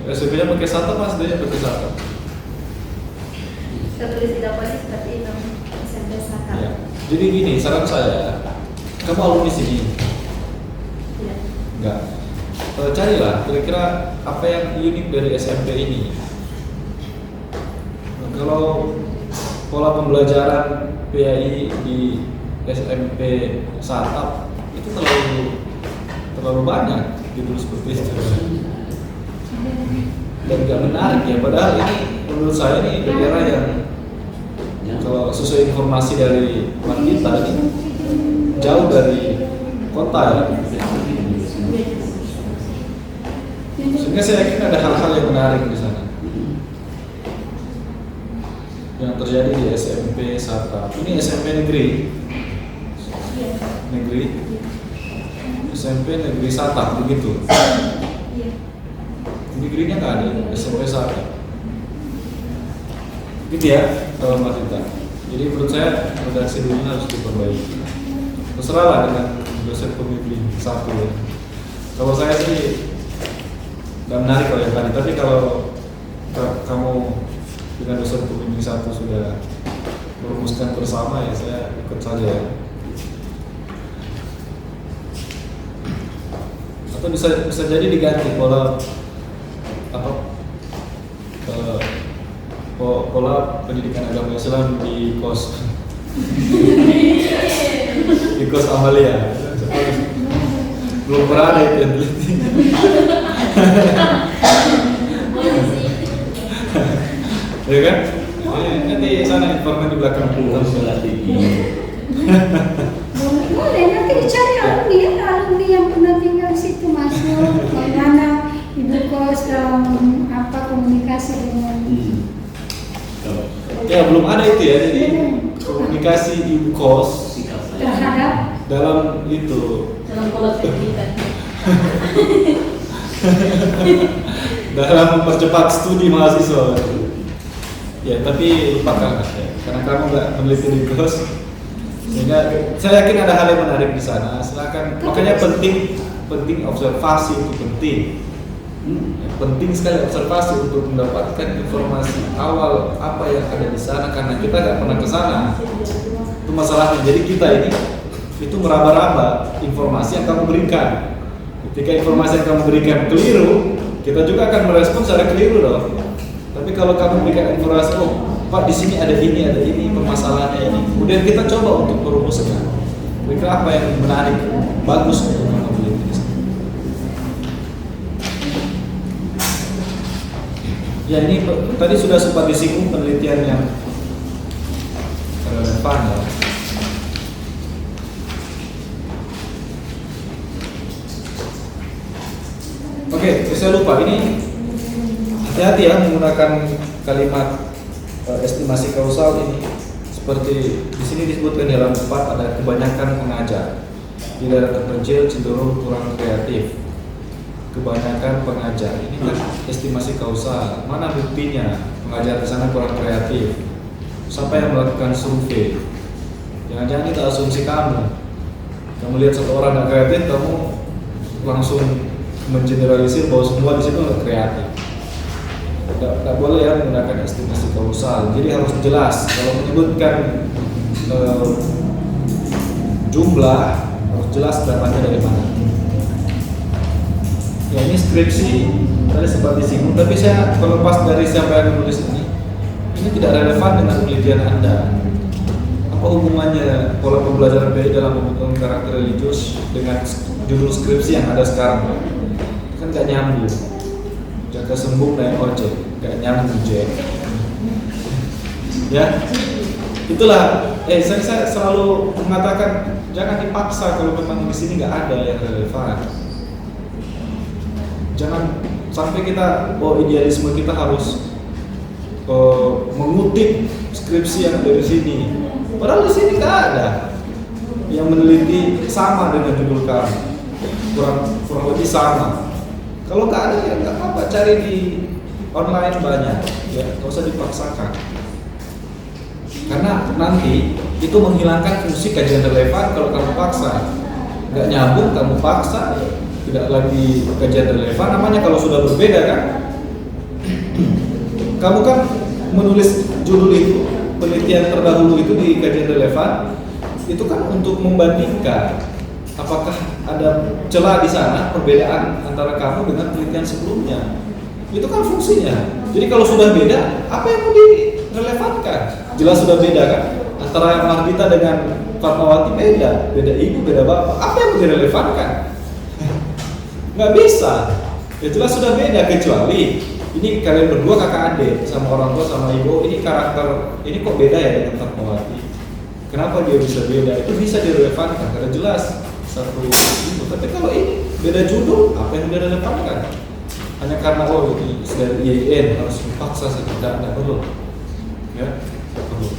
SMP-nya pakai Satap, SD-nya pakai Satap. Saya tulis di dalamnya seperti itu. SMP Satap. Ya. Jadi gini, saran saya, kamu alumni sini, Enggak. Carilah kira-kira apa yang unik dari SMP ini. Kalau pola pembelajaran PAI di SMP startup itu terlalu banyak gitu seperti itu. Dan nggak menarik ya. Padahal ini menurut saya ini daerah yang kalau sesuai informasi dari teman kita ini jauh dari kota ya. Sehingga saya yakin ada hal-hal yang menarik di sana. Yang terjadi di SMP startup. Ini SMP negeri. SMP negeri startup begitu. Negerinya nggak ada, SMP startup. Gitu ya, kalau Mas Dita. Jadi menurut saya redaksi dulu harus diperbaiki. Terserah lah dengan dosen pembimbing satu ya. Kalau saya sih nggak menarik kalau yang tadi, tapi kalau kamu dengan dosen pembimbing satu sudah merumuskan bersama ya saya ikut saja ya. Atau bisa jadi diganti pola pola pendidikan agama Islam di kos di kos Amalia. Belum pernah ada itu yang teliti. Ya kan? Nanti sana informan di belakang pulau Boleh nanti dicari alumni yang pernah tinggal di situ masuk bagaimana ibu kos komunikasi dengan ya belum ada itu ya, jadi komunikasi ibu kos terhadap dalam itu dalam pola pendidikan. dalam mempercepat studi mahasiswa. Ya tapi lupakan ya, karena kamu nggak meneliti di kos. Sehingga saya yakin ada hal yang menarik di sana. Silakan. Makanya penting observasi itu penting. Penting sekali observasi untuk mendapatkan informasi awal apa yang ada di sana karena kita nggak pernah ke sana. Itu masalahnya. Jadi kita ini itu meraba-raba informasi yang kamu berikan. Ketika informasi yang kamu berikan keliru, kita juga akan merespon secara keliru dong. Tapi kalau kamu berikan informasi, oh Pak di sini ada ini, permasalahannya ini. Kemudian kita coba untuk merumuskan. Kira-kira apa yang menarik, bagus untuk kamu beli. Ya ini tadi sudah sempat disinggung penelitian yang relevan ya. Oke, saya lupa ini hati-hati ya menggunakan kalimat estimasi kausal ini. Seperti di sini disebutkan di dalam 4 ada kebanyakan pengajar di daerah terpencil cenderung kurang kreatif. Kebanyakan pengajar ini kan estimasi kausal. Mana buktinya pengajar di sana kurang kreatif? Siapa yang melakukan survei? Jangan-jangan itu asumsi kamu. Kamu lihat satu orang nggak kreatif, kamu langsung mengeneralisir bahwa semua di situ nggak kreatif. Tidak boleh ya menggunakan estimasi kausal. Jadi harus jelas. Kalau menyebutkan jumlah harus jelas datanya dari mana. Ya ini skripsi tadi sempat disinggung, tapi saya terlepas dari siapa yang menulis ini tidak relevan dengan penelitian Anda. Apa hubungannya pola pembelajaran PAI dalam pembentukan karakter religius dengan judul skripsi yang ada sekarang? Kan nggak nyambung. Jaga sembung naik ojek, nggak nyambung Jack. Ya, itulah. Saya selalu mengatakan jangan dipaksa kalau memang di sini nggak ada yang relevan. Jangan sampai kita idealisme kita harus mengutip skripsi yang dari sini. Padahal di sini nggak ada yang meneliti sama dengan judul kamu, kurang lebih sama. Kalau nggak ada ya nggak apa-apa, cari di online banyak, ya nggak usah dipaksakan. Karena nanti itu menghilangkan fungsi kajian relevan kalau kamu paksa. Nggak nyambung kamu paksa, tidak lagi kajian relevan. Namanya kalau sudah berbeda kan, kamu kan menulis judul itu, penelitian terdahulu itu di kajian relevan, itu kan untuk membandingkan apakah ada celah di sana, perbedaan antara kamu dengan penelitian sebelumnya. Itu kan fungsinya. Jadi kalau sudah beda, apa yang mau direlevankan? Jelas sudah beda kan? Antara Mardita dengan Fatmawati beda ibu, beda bapak. Apa yang mau direlevankan? Nggak bisa. Ya jelas sudah beda, kecuali ini kalian berdua kakak adik sama orang tua sama ibu, ini karakter ini kok beda ya dengan Fatmawati. Kenapa dia bisa beda? Itu bisa direlevankan karena jelas satu itu. Tapi kalau ini beda judul, apa yang direlevankan? Hanya karena ini dari IAIN harus dipaksa saja, tidak perlu. Ya, tidak perlu.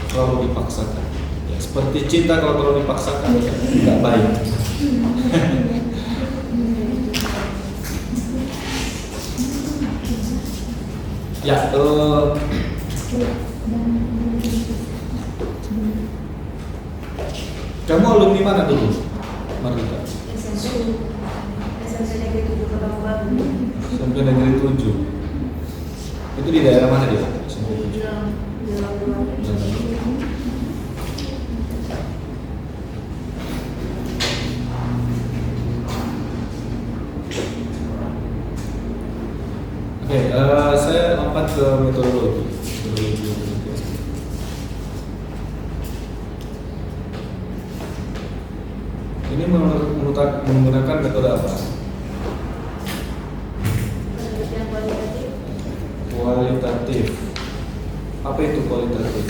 Terlalu dipaksakan. Ya, seperti cinta kalau terlalu dipaksakan tidak baik. Ya, kamu alumni mana dulu, Mardita? SMP Negeri 7 Kota Mobagu. SMP Negeri 7. Itu di daerah mana dia? SMP 7. Di Labuan. Oke, saya lompat ke metodologi. Ini menggunakan metode apa? Penelitian kualitatif. Kualitatif. Apa itu kualitatif?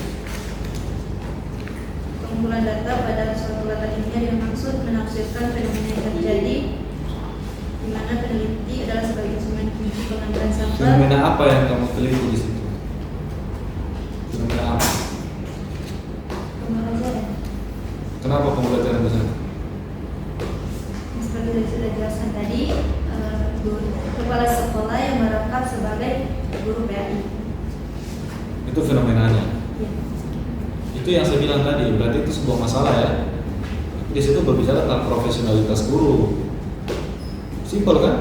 Pengumpulan data pada suatu latar ilmiah yang maksud menafsirkan fenomena yang terjadi, di mana peneliti adalah sebagai instrumen kunci pengambilan sampel. Fenomena apa yang kamu teliti di situ? Fenomena apa? Pembelajaran. Kenapa pembelajaran di sana? Seperti yang sudah jelaskan tadi, kepala sekolah yang merangkap sebagai guru PAI. Itu fenomenanya. Ya. Itu yang saya bilang tadi, berarti itu sebuah masalah ya. Di situ berbicara tentang profesionalitas guru. Simpel kan?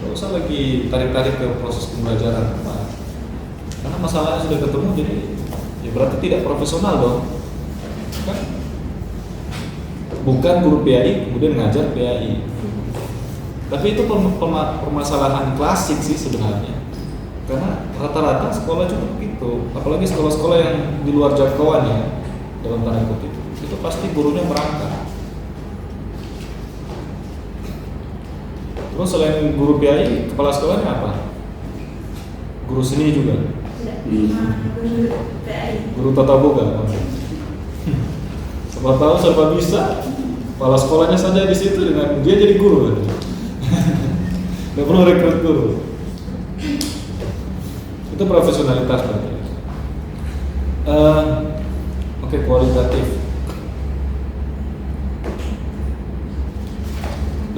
Gak usah lagi tarik-tarik ke proses pembelajaran. Karena masalahnya sudah ketemu, jadi ya berarti tidak profesional dong. Kan? Bukan guru PAI kemudian ngajar PAI. Tapi itu permasalahan klasik sih sebenarnya. Karena rata-rata sekolah juga begitu. Apalagi sekolah-sekolah yang di luar jangkauan ya, dalam tanda kutip. Itu pasti gurunya merangkap. Terus selain guru PAI, kepala sekolahnya apa? Guru seni juga? Tidak, guru PAI. Guru tata boga? Siapa tahu serba bisa. Kepala sekolahnya saja di situ dengan dia jadi guru kan? Nggak perlu rekrut guru. Itu profesionalitas berarti. Oke, kualitatif.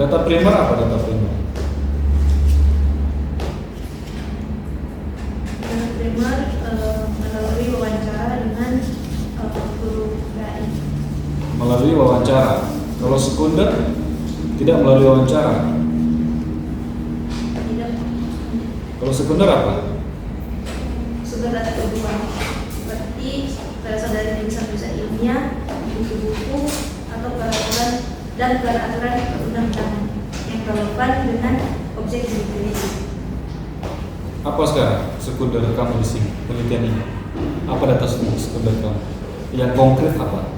Data primer apa data primer? Data primer melalui wawancara dengan guru PAI. Melalui wawancara. Kalau sekunder tidak melalui wawancara. Tidak. Kalau sekunder apa? Sudah data kedua, seperti berasal dari tulisan-tulisan ilmiah, buku-buku, atau peraturan dan peraturan perundang-undangan yang relevan dengan objek yang diteliti. Apa sekarang sekunder kamu di sini penelitian ini? Apa data sekunder kamu? Yang konkret apa?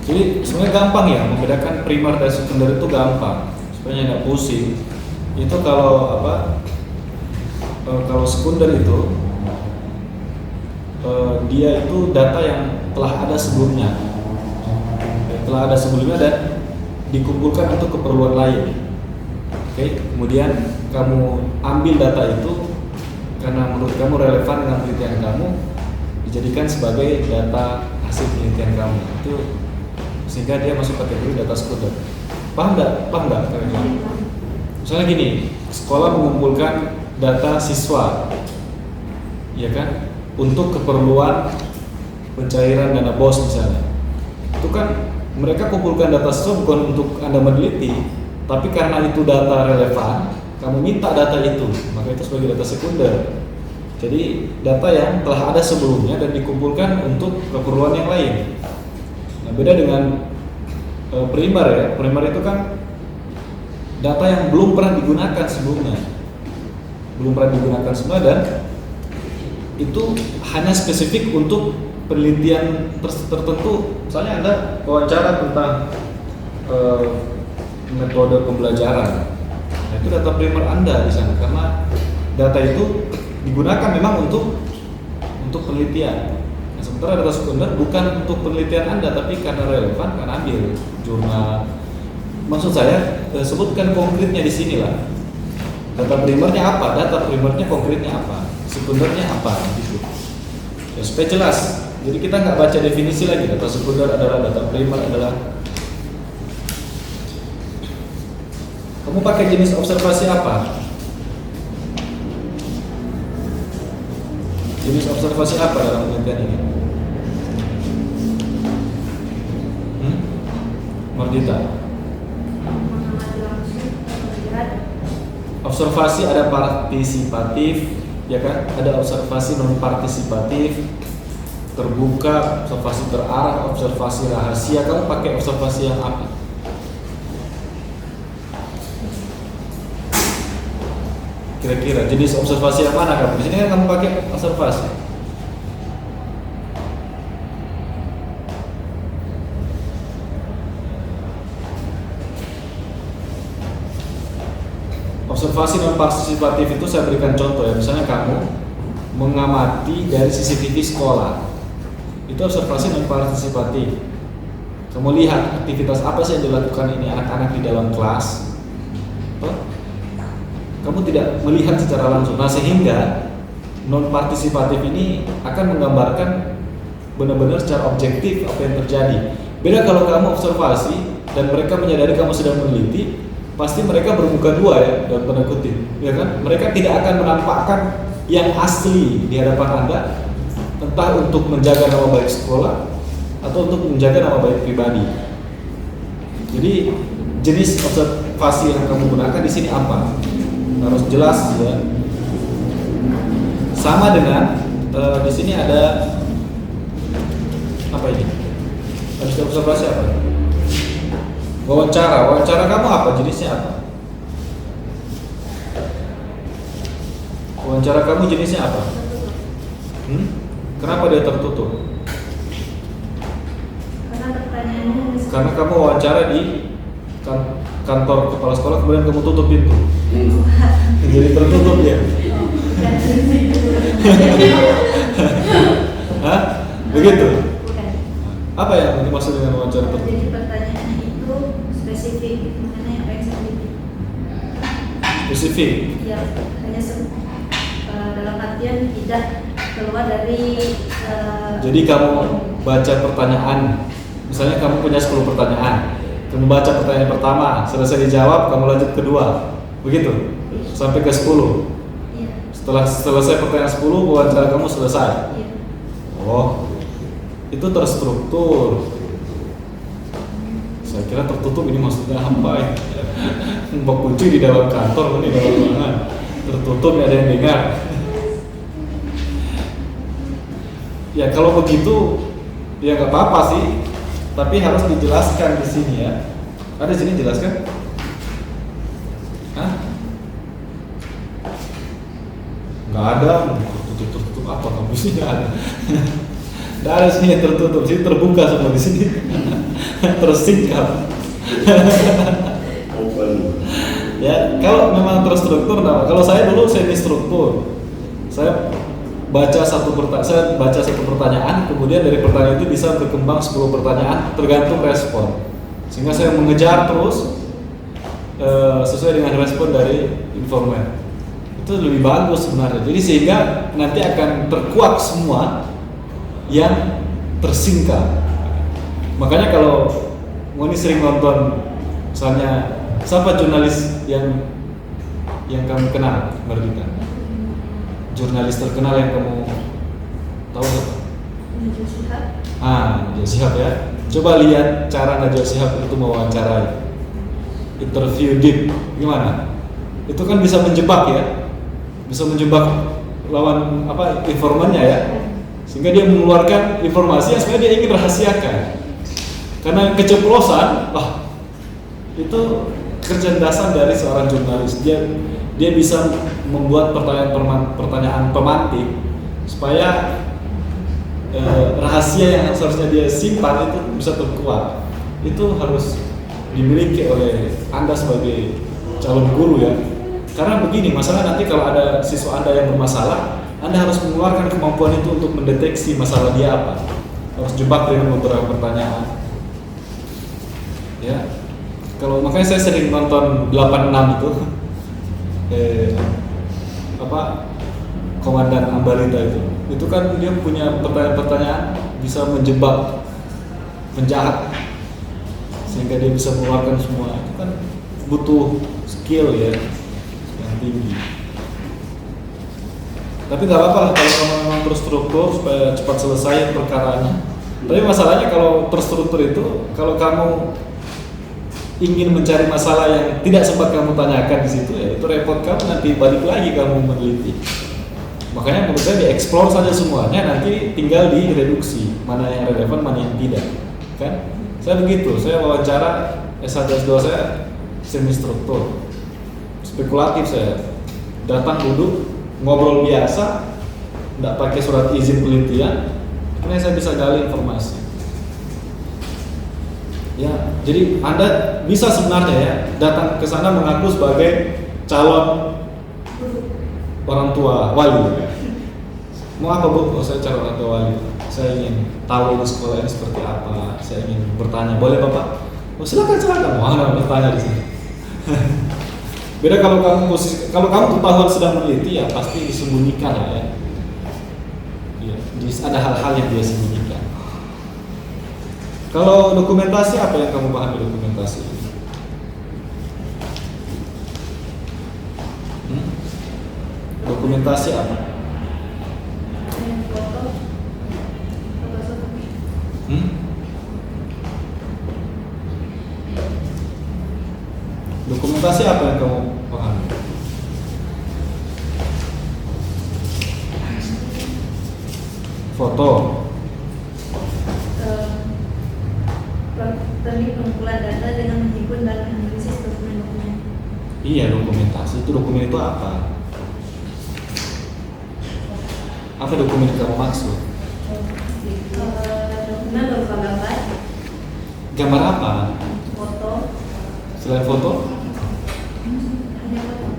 Jadi sebenarnya gampang ya, membedakan primer dan sekunder itu gampang. Supaya nggak pusing. Itu kalau apa? Kalau sekunder itu dia itu data yang telah ada sebelumnya, dan dikumpulkan untuk keperluan lain. Oke, kemudian kamu ambil data itu karena menurut kamu relevan dengan penelitian kamu, dijadikan sebagai data hasil penelitian kamu. Itu sehingga dia masuk kategori data sekunder. Paham nggak? Misalnya gini, sekolah mengumpulkan data siswa, ya kan, untuk keperluan pencairan dana BOS misalnya. Itu kan mereka kumpulkan data sesuatu bukan untuk Anda meneliti, tapi karena itu data relevan, kamu minta data itu, maka itu sebagai data sekunder. Jadi data yang telah ada sebelumnya dan dikumpulkan untuk keperluan yang lain. Nah, beda dengan primer ya. Primer itu kan data yang belum pernah digunakan sebelumnya, dan itu hanya spesifik untuk penelitian tertentu. Misalnya Anda wawancara tentang metode pembelajaran, nah itu data primer Anda di sana, karena data itu digunakan memang untuk penelitian. Nah, sementara data sekunder bukan untuk penelitian Anda, tapi karena relevan, karena ambil jurnal. Maksud saya, sebutkan konkretnya di sini lah. Data primernya apa? Data primernya konkretnya apa? Sekundernya apa? Gitu. Ya, supaya jelas. Jadi kita nggak baca definisi lagi. Data sekunder adalah, data primer adalah. Kamu pakai jenis observasi apa? Jenis observasi apa dalam penelitian ini? Mardita. Mengamati langsung, melihat. Observasi ada partisipatif, ya kan? Ada observasi non partisipatif, terbuka, observasi terarah, observasi rahasia. Kamu pakai observasi yang apa? Kira-kira jenis observasi yang mana kamu? Di sini kan kamu pakai observasi. Observasi non partisipatif itu saya berikan contoh ya. Misalnya kamu mengamati dari CCTV sekolah, itu observasi non partisipatif. Kamu lihat aktivitas apa sih yang dilakukan ini anak-anak di dalam kelas. Kamu tidak melihat secara langsung. Nah, sehingga non partisipatif ini akan menggambarkan benar-benar secara objektif apa yang terjadi. Beda kalau kamu observasi dan mereka menyadari kamu sedang meneliti, pasti mereka bermuka dua ya, dalam tanda kutip, ya kan? Mereka tidak akan menampakkan yang asli di hadapan Anda, entah untuk menjaga nama baik sekolah atau untuk menjaga nama baik pribadi. Jadi jenis observasi yang kamu gunakan di sini apa? Harus jelas ya. Sama dengan di sini ada apa ini? Habis observasi apa? Wawancara kamu apa? Jenisnya apa? Wawancara kamu jenisnya apa? Kenapa dia tertutup? Karena pertanyaannya. Karena kamu wawancara di kantor kepala sekolah, kemudian kamu tutup pintu. Jadi tertutup ya. Hah? Begitu? Bukan. Apa yang dimaksud dengan wawancara tertutup? Jadi pertanyaannya itu spesifik mengenai apa yang saya teliti. Spesifik? Ya, hanya dalam artian tidak keluar dari. Jadi kamu baca pertanyaan, misalnya kamu punya 10 pertanyaan, kamu baca pertanyaan pertama, selesai dijawab, kamu lanjut kedua, begitu? Sampai ke 10. Iya. Setelah selesai pertanyaan 10, wawancara kamu selesai. Iya. Oh, itu terstruktur. Saya kira tertutup ini maksudnya apa ya? Mbak kunci di dalam kantor, ini dalam ruangan, tertutup, ada yang dengar. Ya kalau begitu, ya nggak apa-apa sih, tapi harus dijelaskan di sini ya. Ada di sini jelaskan? Hah? Nggak ada, tertutup apa kamu di sini ada? Nggak ada sini tertutup, sini terbuka semua di sini, tersingkap. Ya kalau memang terstruktur, nah kalau saya dulu semi struktur, saya baca satu pertanyaan, kemudian dari pertanyaan itu bisa berkembang 10 pertanyaan tergantung respon, sehingga saya mengejar terus sesuai dengan respon dari informan. Itu lebih bagus sebenarnya. Jadi sehingga nanti akan terkuak semua yang tersingkap. Makanya kalau Moni sering nonton, misalnya siapa jurnalis yang kamu kenal, Mardita? Jurnalis terkenal yang kamu tahu siapa? Najwa Shihab. Najwa Shihab ya. Coba lihat cara Najwa Shihab itu mewawancarai, interview deep, gimana? Itu kan bisa menjebak ya, bisa menjebak lawan informannya ya, sehingga dia mengeluarkan informasi yang sebenarnya dia ingin rahasiakan. Karena keceplosan, itu kecerdasan dari seorang jurnalis. Dia bisa membuat pertanyaan pemantik supaya rahasia yang seharusnya dia simpan itu bisa terkuak. Itu harus dimiliki oleh Anda sebagai calon guru ya. Karena begini, masalah nanti kalau ada siswa Anda yang bermasalah, Anda harus mengeluarkan kemampuan itu untuk mendeteksi masalah dia apa. Harus jebak dengan beberapa pertanyaan. Ya. Kalau makanya saya sering nonton 86 itu. Komandan Ambarita itu kan dia punya pertanyaan-pertanyaan bisa menjebak penjahat sehingga dia bisa mengeluarkan semua. Itu kan butuh skill ya yang tinggi. Tapi nggak apa-apa kalau kamu memang terstruktur supaya cepat selesai perkaranya. Tapi masalahnya kalau terstruktur itu, kalau kamu ingin mencari masalah yang tidak sempat kamu tanyakan di situ, ya itu repot kamu, nanti balik lagi kamu meneliti. Makanya menurut saya dieksplor saja semuanya, nanti tinggal direduksi mana yang relevan, mana yang tidak. Kan? Saya begitu, saya wawancara S1 S2 saya semi struktur, spekulatif saya. Datang duduk, ngobrol biasa, tidak pakai surat izin penelitian, karena saya bisa gali informasi. Ya, jadi Anda bisa sebenarnya ya datang ke sana mengaku sebagai calon orang tua wali. Mau apa Bu? Oh, saya calon orang tua wali. Saya ingin tahu di sekolah ini seperti apa. Saya ingin bertanya. Boleh Bapak? Oh, silakan. Mau Anda bertanya di sini. Beda kalau kamu ketahuan sedang meneliti, ya pasti disembunyikan ya. Ya, ada hal-hal yang dia sembunyikan. Kalau dokumentasi, apa yang kamu pahami dokumentasi? Dokumentasi apa? Dokumentasi apa yang kamu pahami? Foto. Teknik pengumpulan data dengan menghimpun dan menganalisis dokumen-dokumen. Iya, dokumentasi. Itu dokumen itu apa? Apa dokumen yang kamu maksud? Dokumen berupa gambar. Gambar apa? Foto. Selain foto? Hanya foto.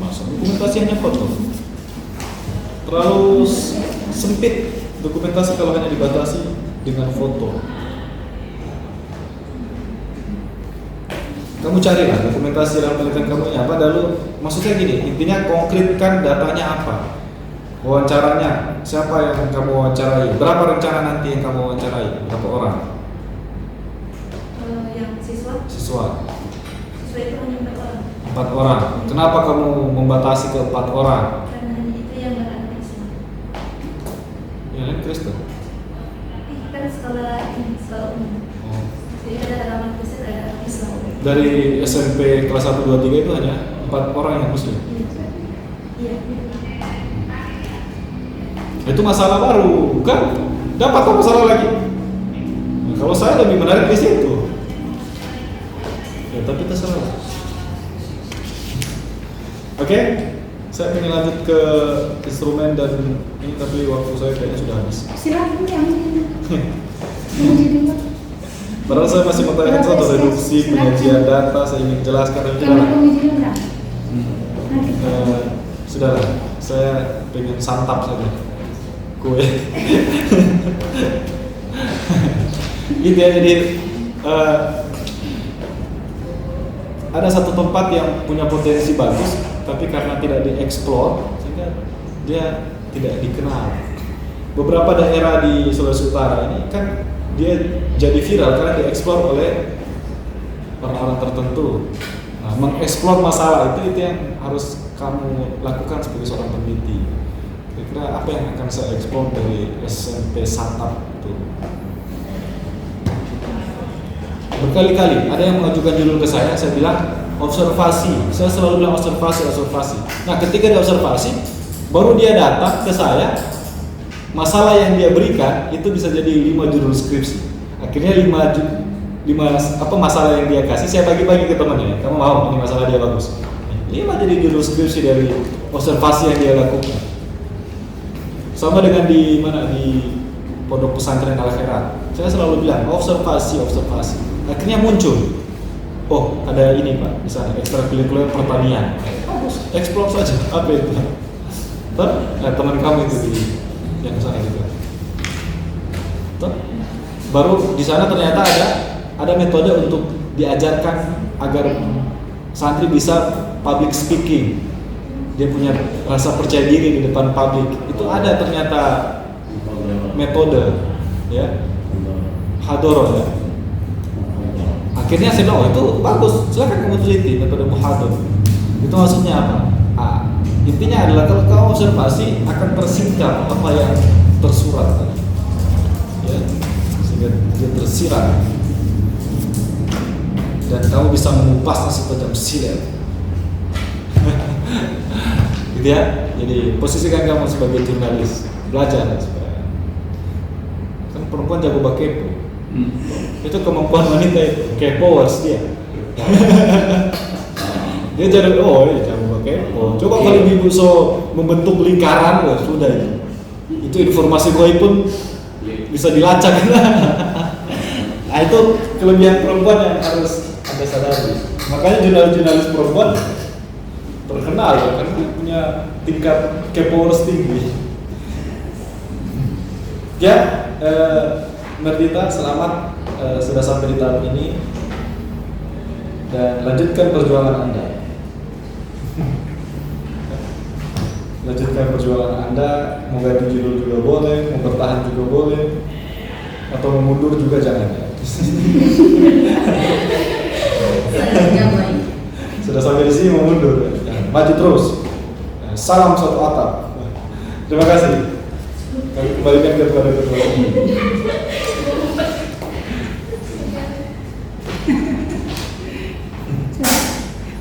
Masa dokumentasi hanya foto? Terlalu sempit dokumentasi kalau hanya dibatasi dengan foto. Kamu carilah dokumentasi dalam penelitian kamu apa, lalu maksudnya gini, intinya konkretkan datanya apa, wawancaranya siapa yang kamu wawancarai, berapa rencana nanti yang kamu wawancarai, berapa orang? Yang siswa itu hanya 4 orang. 4 orang. Kenapa kamu membatasi ke 4 orang? Karena hanya itu yang beragama Islam. Ya, lain Kristen. Kan sekolah umum. Oh. Jadi ada agama Kristen, ada agama Islam. Dari SMP kelas 1, 2, 3 itu hanya 4 orang yang muslim. Iya. Itu masalah baru, kan? Dapat masalah lagi. Nah, kalau saya lebih menarik di situ. Ya, tapi terserah. Oke, saya ingin lanjut ke instrumen dan ini, tapi waktu saya kayaknya sudah habis. Silakan yang ini. Padahal saya masih mau tanyakan soal reduksi, penyajian data, saya ingin jelaskan tapi tidak. Sudahlah, saya pengen santap saja kue. Gitu ya, jadi ada satu tempat yang punya potensi bagus, tapi karena tidak dieksplor sehingga dia tidak dikenal. Beberapa daerah di Sulawesi Utara ini kan dia jadi viral karena dieksplor oleh orang-orang tertentu. Nah, mengeksplor masalah itu yang harus kamu lakukan sebagai seorang peneliti. Kira-kira apa yang akan saya eksplor dari SMP Santap itu? Berkali-kali ada yang mengajukan judul ke saya bilang observasi. Saya selalu bilang observasi. Nah, ketika dia observasi, baru dia datang ke saya, masalah yang dia berikan itu bisa jadi 5 judul skripsi. Akhirnya 5 masalah yang dia kasih saya bagi-bagi ke temannya. Kamu mau ini masalah dia bagus. 5 jadi judul skripsi dari observasi yang dia lakukan. Sama dengan di Pondok Pesantren Al Khairat. Saya selalu bilang observasi. Akhirnya muncul, oh ada ini Pak, misalnya ekstrakurikuler pertanian. Explore saja, apa itu? Teman kamu itu yang sana juga. Baru di sana ternyata ada metode untuk diajarkan agar santri bisa public speaking. Dia punya rasa percaya diri di depan publik. Itu ada ternyata metode, ya, hadoroh ya. Akhirnya saya bilang, oh itu bagus, silakan kamu teliti metode muhadoroh. Itu maksudnya apa? Intinya adalah kalau kamu observasi akan tersingkap apa yang tersurat, ya, sehingga dia tersirat dan kamu bisa mengupasnya setajam silet. Gitu ya. Jadi posisikan kamu sebagai jurnalis, belajar supaya kan perempuan jago bakepo. Itu kemampuan wanita itu, kepowers dia. Dia jadi jago bakepo. Coba kalau ibu membentuk lingkaran, sudah itu informasi goib pun bisa dilacak. Nah, itu kelebihan perempuan yang harus Anda sadari. Makanya jurnalis perempuan terkenal kan punya tingkat kepowers tinggi. Ya, Merdita, selamat sudah sampai di tahap ini dan lanjutkan perjuangan Anda. Lanjutkan perjuangan Anda, mau ganti judul juga boleh, mau bertahan juga boleh, atau mau mundur juga jangan ya. Sudah sampai di sini mau mundur, maju terus. Salam satu atap. Terima kasih. Kami kembalikan kepada ketua.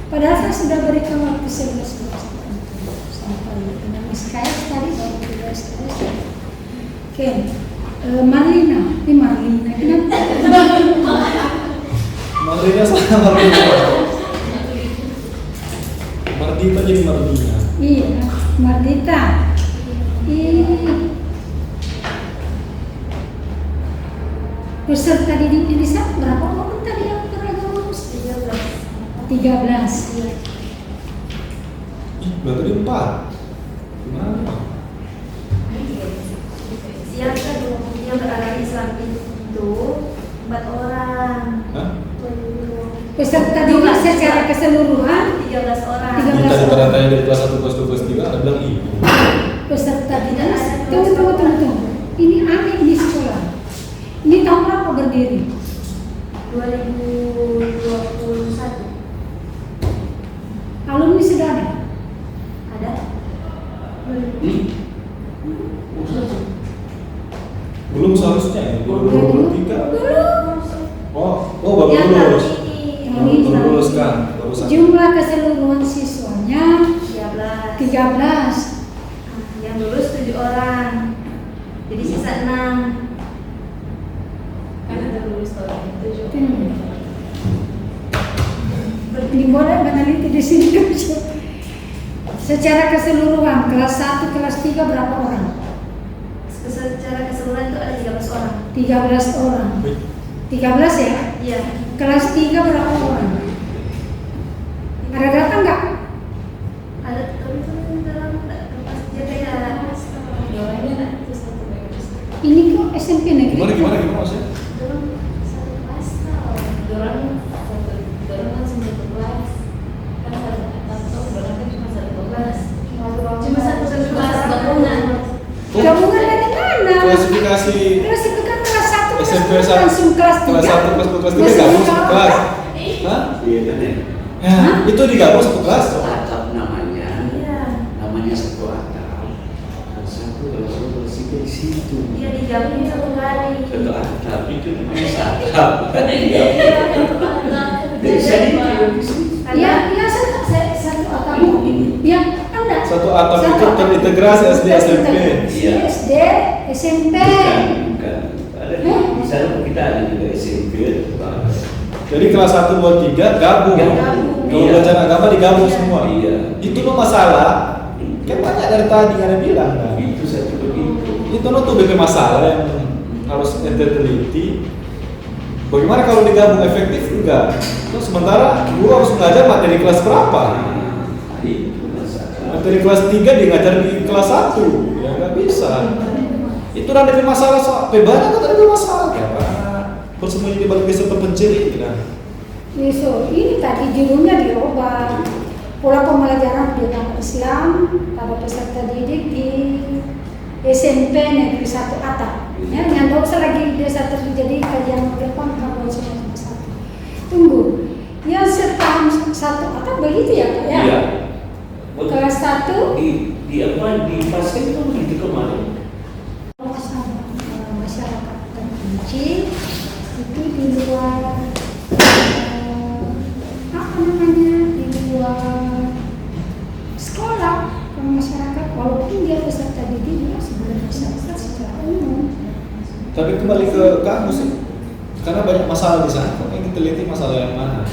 Padahal saya sudah berikan waktu 11 sampai dengan SKS tadi baru 13. Oke, Marlina, ini Marlina, kenapa? Marlina sama Marlina. Mardita jadi Marlina. Iya, Mardita. Peserta didik di sana berapa orang tadi yang pernah lulus? 13. Iya. Berarti 4. Gimana? Yang beragama Islam itu 4 orang. Hah? Peserta didik secara keseluruhan 13 orang. 13 Tadi orang. tanya dari kelas 1, kelas 2, kelas 3 ada bilang ibu. Peserta didik. Tunggu. Ini aneh di sekolah. Ini tahun berapa berdiri? 2021. Alumni sudah ada? Ada? Belum seharusnya ya, 2023. Belum. Oh baru Yang lulus. ini. Baru lulus kan, baru satu. Jumlah keseluruhan siswanya 13. Yang lulus 7 orang. Jadi sisa 6. Kan ada lulus tahun 7. Ini boleh meneliti di sini kan? Secara keseluruhan kelas 1, kelas 3 berapa orang? Secara keseluruhan itu ada 13 orang. 13 orang. 13 ya? Iya. Kelas 3 berapa orang? Ada data nggak? Ada tapi itu dalam kertas jaga. Ini kok SMP negeri? Gimana maksudnya? Dalam satu kelas tau. Dorang kan 9 kelas. Kan satu dorang kan cuma 1 kelas. Cuma satu kelas gabungan. Gabungan dari mana? Klasifikasi Klasifikasi kelas 1 SMP langsung kelas 3. kelas 1, kelas 2, kelas 3 gabung satu kelas. Hah? Iya kan ya? Ya, itu digabung satu kelas. Satu atap namanya. Iya. Namanya satu atap. Kelas 1, kelas 2, kelas 3 di situ. Iya digabungin 1 hari. Satu atap itu namanya satu. atap. Jadi saya Ya, satu atap. Ya, enggak. Satu atap itu terintegrasi SD SMP. Iya. SD, SMP. Bukan. Ada di sana kita ada juga SMP. Jadi kelas 1, 2, 3 gabung. Gabung. Kalau Iya. belajar agama digabung semua. Iya. Itu no masalah. Kan banyak dari tadi yang ada bilang kan. Itu satu begitu. Itu no tuh BP masalah yang harus ente teliti. Bagaimana kalau digabung efektif enggak? Terus sementara guru harus mengajar materi kelas berapa? Itu masalah. Materi kelas 3 dia ngajar di kelas 1. Ya nggak bisa. Itu ada masalah soal banyak kan ada masalah ya Pak. Persembunyi di balik desa terpencil ini kan. So, ini tadi judulnya dirubah. Pola pembelajaran pendidikan Islam pada peserta didik di SMP Negeri 1 Atap. Ya, yang tidak usah lagi desa terjadi kajian depan kawan semua satu. Tunggu, yang setahun 1 Atap begitu ya Pak ya? Iya. Kelas 1 di apa di pasien itu begitu kemarin. Masyarakat terpencil itu di luar apa namanya, di luar sekolah ke masyarakat, walaupun dia peserta didik juga sebenarnya masyarakat secara umum. Tapi kembali ke kamu sih, karena banyak masalah di sana. Kok ini teliti masalah yang mana?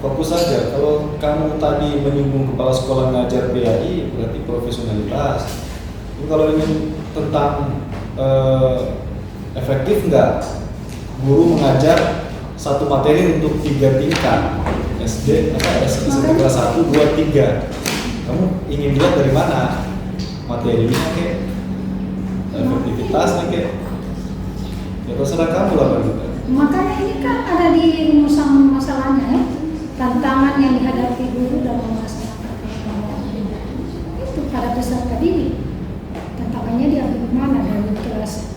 Fokus saja. Kalau kamu tadi menyinggung kepala sekolah ngajar PAI, berarti profesionalitas. Tapi kalau ini tentang efektif nggak guru mengajar satu materi untuk 3 tingkat SD kelas 1, 2, 3. Kamu ingin lihat dari mana materinya kayak efektivitasnya kayak ya terserah kamu lah Pak. Makanya ini kan ada di rumusan masalahnya ya, tantangan yang dihadapi guru dalam melaksanakan pembelajaran itu pada peserta didik. Tantangannya diambil mana dari kelas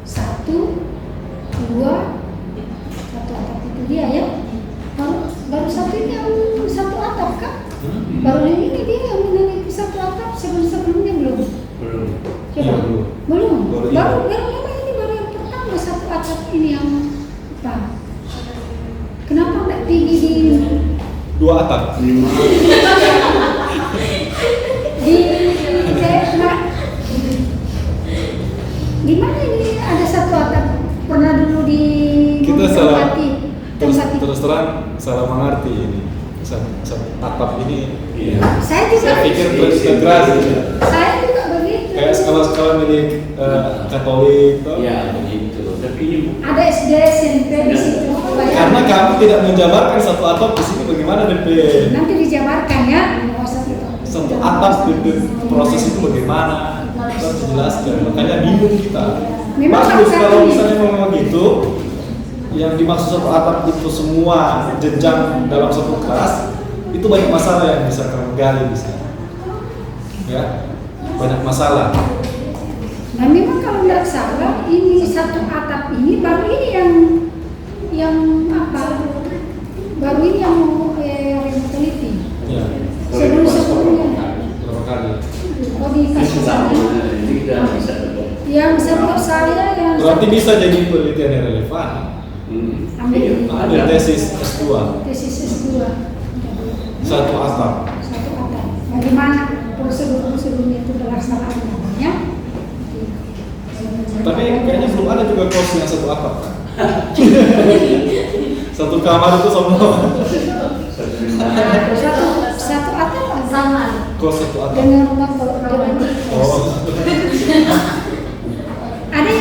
1, 2, 1 atap itu dia ya. Baru satu ini yang 1 atap kan? Baru ini dia yang memiliki 1 atap, sebelumnya belum. Belum. Coba. Iya, Belum. Baru Baru ini. ini baru yang pertama 1 atap ini yang apa? Kenapa enggak tinggi di 2 atap. di mana ini ada 1 atap, pernah dulu di Kita salah tempati. terus terang salah mengerti ini. Atap ini Iya. Saya juga saya pikir terintegrasi. saya juga begitu. Kayak sekolah-sekolah milik Katolik toh. Ya begitu. Tapi ini Ada SD SMP di situ. Karena kamu tidak menjabarkan 1 atap di sini bagaimana DP Nanti dijabarkan ya. satu atap DP proses itu bagaimana kita harus jelaskan. Makanya bingung kita. Memang Bagus saat kalau ini. misalnya ngomong gitu, yang dimaksud 1 atap itu semua jenjang dalam satu kelas, itu banyak masalah yang bisa kamu gali di sana. Ya, banyak masalah. Nah memang kalau tidak salah ini 1 atap ini baru ini yang apa? Baru ini yang mau teliti. Ya, Sebelumnya. berapa kali? Oh di kasus sama ini. ini kita bisa dapat. Yang menurut saya yang Berarti bisa jadi penelitian yang relevan. ambil Iya, Ada tesis S2, tesis S2. 1 atap. 1 atap. Bagaimana prosedurnya itu pelaksanaan namanya? Tapi kayaknya belum ada juga kos yang 1 atap kan? 1 kamar itu sama Satu atap sama kos 1 atap. dengan rumah dengan Oh, ada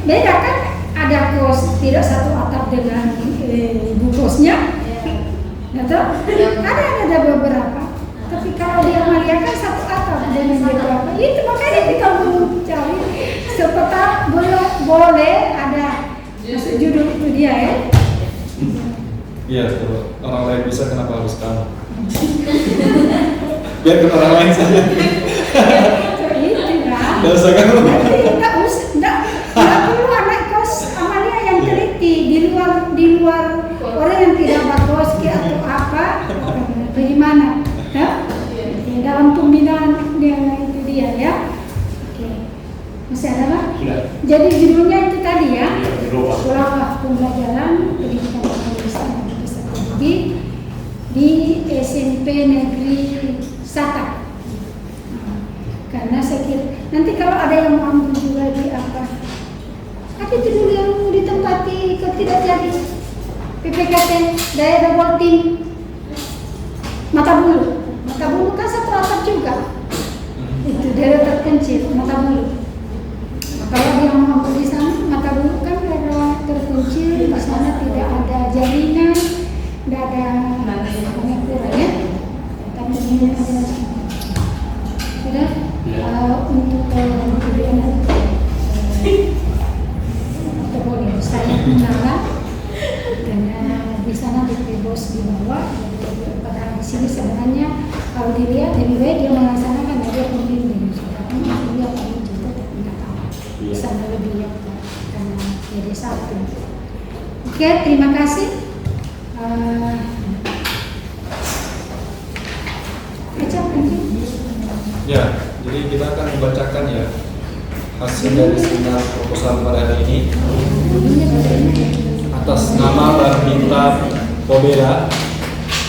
beda kan, ada kos tidak 1 atap dengan ibu kosnya, ada beberapa. Tapi kalau dia melihatkan 1 atap dengan beberapa, itu makanya kita perlu cari sepeta boleh ada masuk judul itu dia ya. iya, kalau orang lain bisa kenapa harus kamu? Biarkan orang lain saja. Itu kan. Gak usah kamu. Enggak perlu anak kos Amalia yang teliti di luar orang yang tidak bakos atau apa, bagaimana? Ya? Dalam pembinaan itu dia ya. Oke. Masih ada Pak? Sudah. Jadi judulnya itu tadi ya. di SMP Negeri Sata. Karena saya kira nanti kalau ada yang mau ambil juga di apa, ada itu dulu yang mau ditempati kalau tidak jadi PPKT daerah Bolting Matabulu kan satu atap juga, itu daerah terpencil Matabulu. Kalau dia mau ambil di sana, Matabulu kan daerah terpencil, di sana tidak ada jaringan, tidak ada pengaturan ya. Tapi ini ada sudah untuk boleh saya menolak karena di sana di bos di bawah. Pada di sini sebenarnya kalau dilihat lebih baik dia melaksanakan dia pembimbing. Tapi dia paling juga tidak tahu. Di sana lebih ya karena jadi satu. Oke, terima kasih. Ya, jadi kita akan membacakan ya hasil dari seminar proposal pada hari ini atas nama Barbita Pobera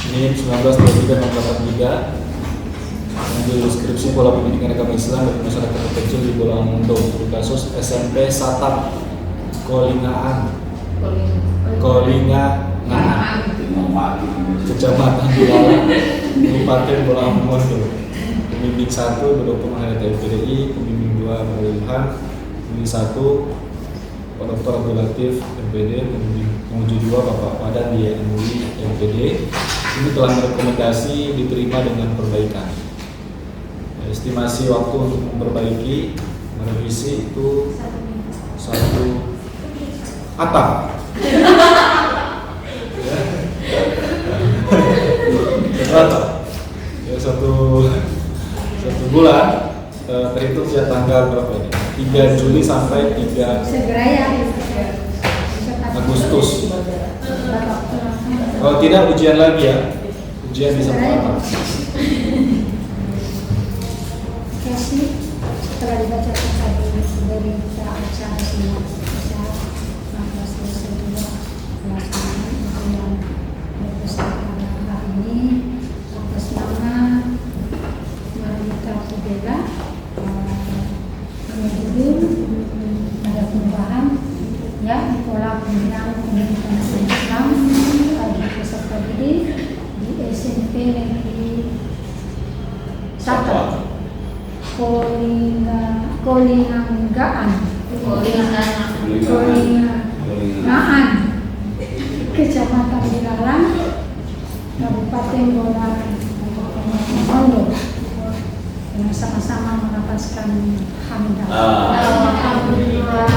NIM 1923-083 mengambil skripsi pola pendidikan agama Islam bagi masyarakat terpencil di Bolang Mundo untuk kasus SMP Satap Kolingaan Kecamatan Bilalang Kabupaten Bolang Mundo. Pembimbing 1 Dr. Mahadiyah FPDI, pembimbing 2 Bapak Ilham, pembimbing 1 Pak Dr. Abdul Latif MPD, pembimbing penguji 2 Bapak Padan di MUI MPD. Ini telah merekomendasi diterima dengan perbaikan. Estimasi waktu untuk memperbaiki merevisi itu 1 atap. Ya, satu bulan terhitung sejak tanggal berapa ini? 3 Juli sampai 3 segera ya. Agustus. Kalau tidak ujian lagi ya. Ujian bisa berapa? Kasih setelah dibacakan tadi dari kita acara semua bisa maka selesai juga pelaksanaan yang berpusaka hari ini atas nama Barbita Pobera. Ini dulu ada perubahan ya pola pembinaan pendidikan Islam bagi peserta didik di SMP Negeri Sata Kolingaan Kecamatan Bilalang Kabupaten Bolang Mundo yang sama-sama menapaskan hamdah. Alhamdulillah.